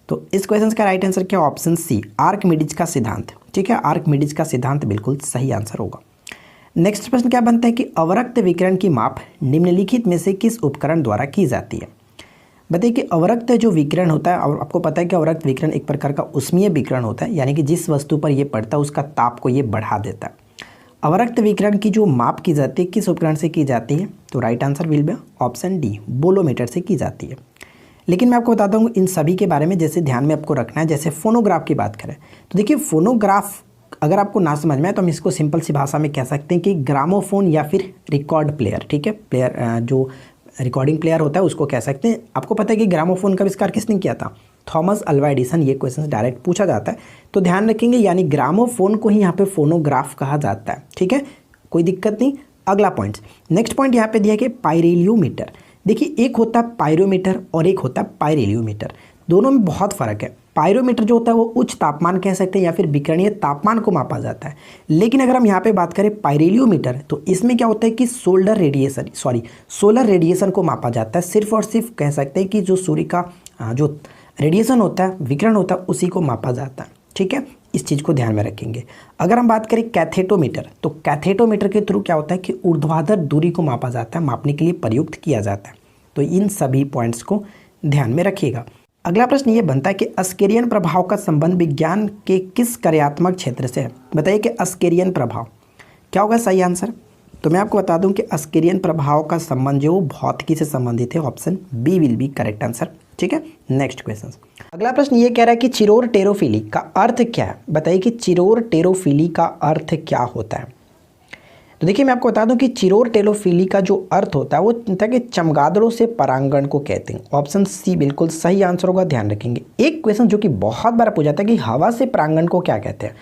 तो इस क्वेश्चन का राइट आंसर क्या, ऑप्शन सी, आर्किमिडीज का सिद्धांत, ठीक है। आर्किमिडीज का सिद्धांत बिल्कुल सही आंसर होगा। नेक्स्ट प्रश्न क्या बनता है कि अवरक्त विकिरण की माप निम्नलिखित में से किस उपकरण द्वारा की जाती है। बताइए कि अवरक्त जो विकिरण होता है, और आपको पता है कि अवरक्त विकिरण एक प्रकार का उष्मीय विकिरण होता है, यानी कि जिस वस्तु पर यह पड़ता है उसका ताप को ये बढ़ा देता है। अवरक्त विकिरण की जो माप की जाती है किस उपकरण से की जाती है, तो right answer will be option D, bolometer से की जाती है। लेकिन मैं आपको बताता हूँ इन सभी के बारे में, जैसे ध्यान में आपको रखना है। जैसे फोनोग्राफ की बात करें तो देखिए फोनोग्राफ अगर आपको ना समझ में आए तो हम इसको सिंपल सी भाषा में कह सकते हैं कि ग्रामोफोन या फिर रिकॉर्ड प्लेयर, ठीक है। प्लेयर जो रिकॉर्डिंग प्लेयर होता है उसको कह सकते हैं। आपको पता है कि ग्रामोफोन का आविष्कार किसने किया था? Thomas Alva Edison. ये क्वेश्चन डायरेक्ट पूछा जाता है तो ध्यान रखेंगे, यानी ग्रामोफोन को ही यहाँ पे फोनोग्राफ कहा जाता है, ठीक है, कोई दिक्कत नहीं। अगला पॉइंट, नेक्स्ट पॉइंट यहाँ पे दिया कि पायरेलियोमीटर। देखिए एक होता है पायरोमीटर और एक होता है पायरेलियोमीटर, दोनों में बहुत फर्क है। पायरोमीटर जो होता है वो उच्च तापमान कह सकते हैं या फिर विकिरणीय तापमान को मापा जाता है, लेकिन अगर हम यहाँ पे बात करें पायरेलियोमीटर तो इसमें क्या होता है कि सोलर रेडिएशन को मापा जाता है। सिर्फ और सिर्फ कह सकते हैं कि जो सूर्य का जो रेडिएशन होता है, विकिरण होता है, उसी को मापा जाता है, ठीक है। इस चीज़ को ध्यान में रखेंगे। अगर हम बात करें कैथेटोमीटर तो कैथेटोमीटर के थ्रू क्या होता है कि ऊर्ध्वाधर दूरी को मापा जाता है, मापने के लिए प्रयुक्त किया जाता है। तो इन सभी पॉइंट्स को ध्यान में रखिएगा। अगला प्रश्न ये बनता है कि अस्केरियन प्रभाव का संबंध विज्ञान के किस कार्यात्मक क्षेत्र से है? बताइए कि अस्केरियन प्रभाव क्या होगा सही आंसर? तो मैं आपको बता दूं कि अस्केरियन प्रभाव का संबंध जो भौतिकी से संबंधित है, option B will be correct answer, ठीक है। नेक्स्ट क्वेश्चन, अगला प्रश्न ये कह रहा है कि चिरोरटेरोफिली का अर्थ क्या है? बताइए कि चिरोरटेरोफिली का अर्थ क्या होता है? तो देखिए मैं आपको बता दूं कि चिरोरटेरोफिली का जो अर्थ होता है वो होता है कि चमगादड़ों से परागण को कहते हैं। ऑप्शन सी बिल्कुल सही आंसर होगा, ध्यान रखेंगे। एक क्वेश्चन जो कि बहुत बार पूछा जाता है कि हवा से परागण को क्या कहते हैं?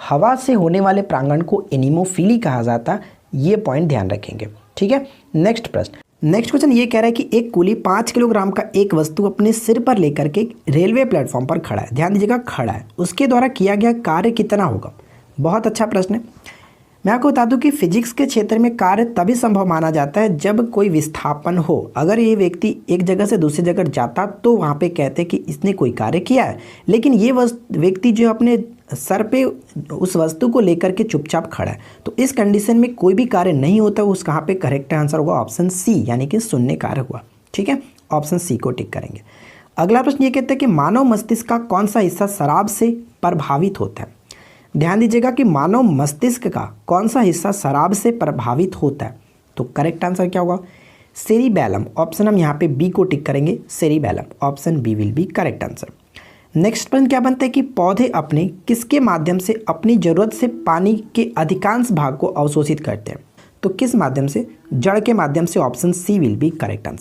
हवा से होने वाले परागण को एनीमोफिली कहा जाता है, ये पॉइंट ध्यान रखेंगे, ठीक है। नेक्स्ट प्रश्न, नेक्स्ट क्वेश्चन ये कह रहा है कि एक कूली 5 किलोग्राम का एक वस्तु अपने सिर पर लेकर के रेलवे प्लेटफॉर्म पर खड़ा है, ध्यान दीजिएगा खड़ा है, उसके द्वारा किया गया कार्य कितना होगा? बहुत अच्छा प्रश्न है। मैं आपको बता दूं कि फिजिक्स के क्षेत्र में कार्य तभी संभव माना जाता है जब कोई विस्थापन हो। अगर ये व्यक्ति एक जगह से दूसरी जगह जाता तो वहाँ पे कहते कि इसने कोई कार्य किया है, लेकिन ये व्यक्ति जो अपने सर पे उस वस्तु को लेकर के चुपचाप खड़ा है, तो इस कंडीशन में कोई भी कार्य नहीं होता। उस कहाँ पे करेक्ट आंसर होगा ऑप्शन सी, यानी कि शून्य कार्य हुआ, ठीक है। ऑप्शन सी को टिक करेंगे। अगला प्रश्न ये कहते हैं कि मानव मस्तिष्क का कौन सा हिस्सा शराब से प्रभावित होता है? ध्यान दीजिएगा कि मानव मस्तिष्क का कौन सा हिस्सा शराब से प्रभावित होता है? तो करेक्ट आंसर क्या होगा? सेरिबैलम। ऑप्शन हम यहाँ पे बी को टिक करेंगे, cerebellum. Option B will be correct answer. Next प्रश्न क्या बनता है कि पौधे अपने किसके माध्यम से अपनी जरूरत से पानी के अधिकांश भाग को अवशोषित करते हैं? तो किस माध्यम से? जड़ के माध्यम से। Option C will be correct answer.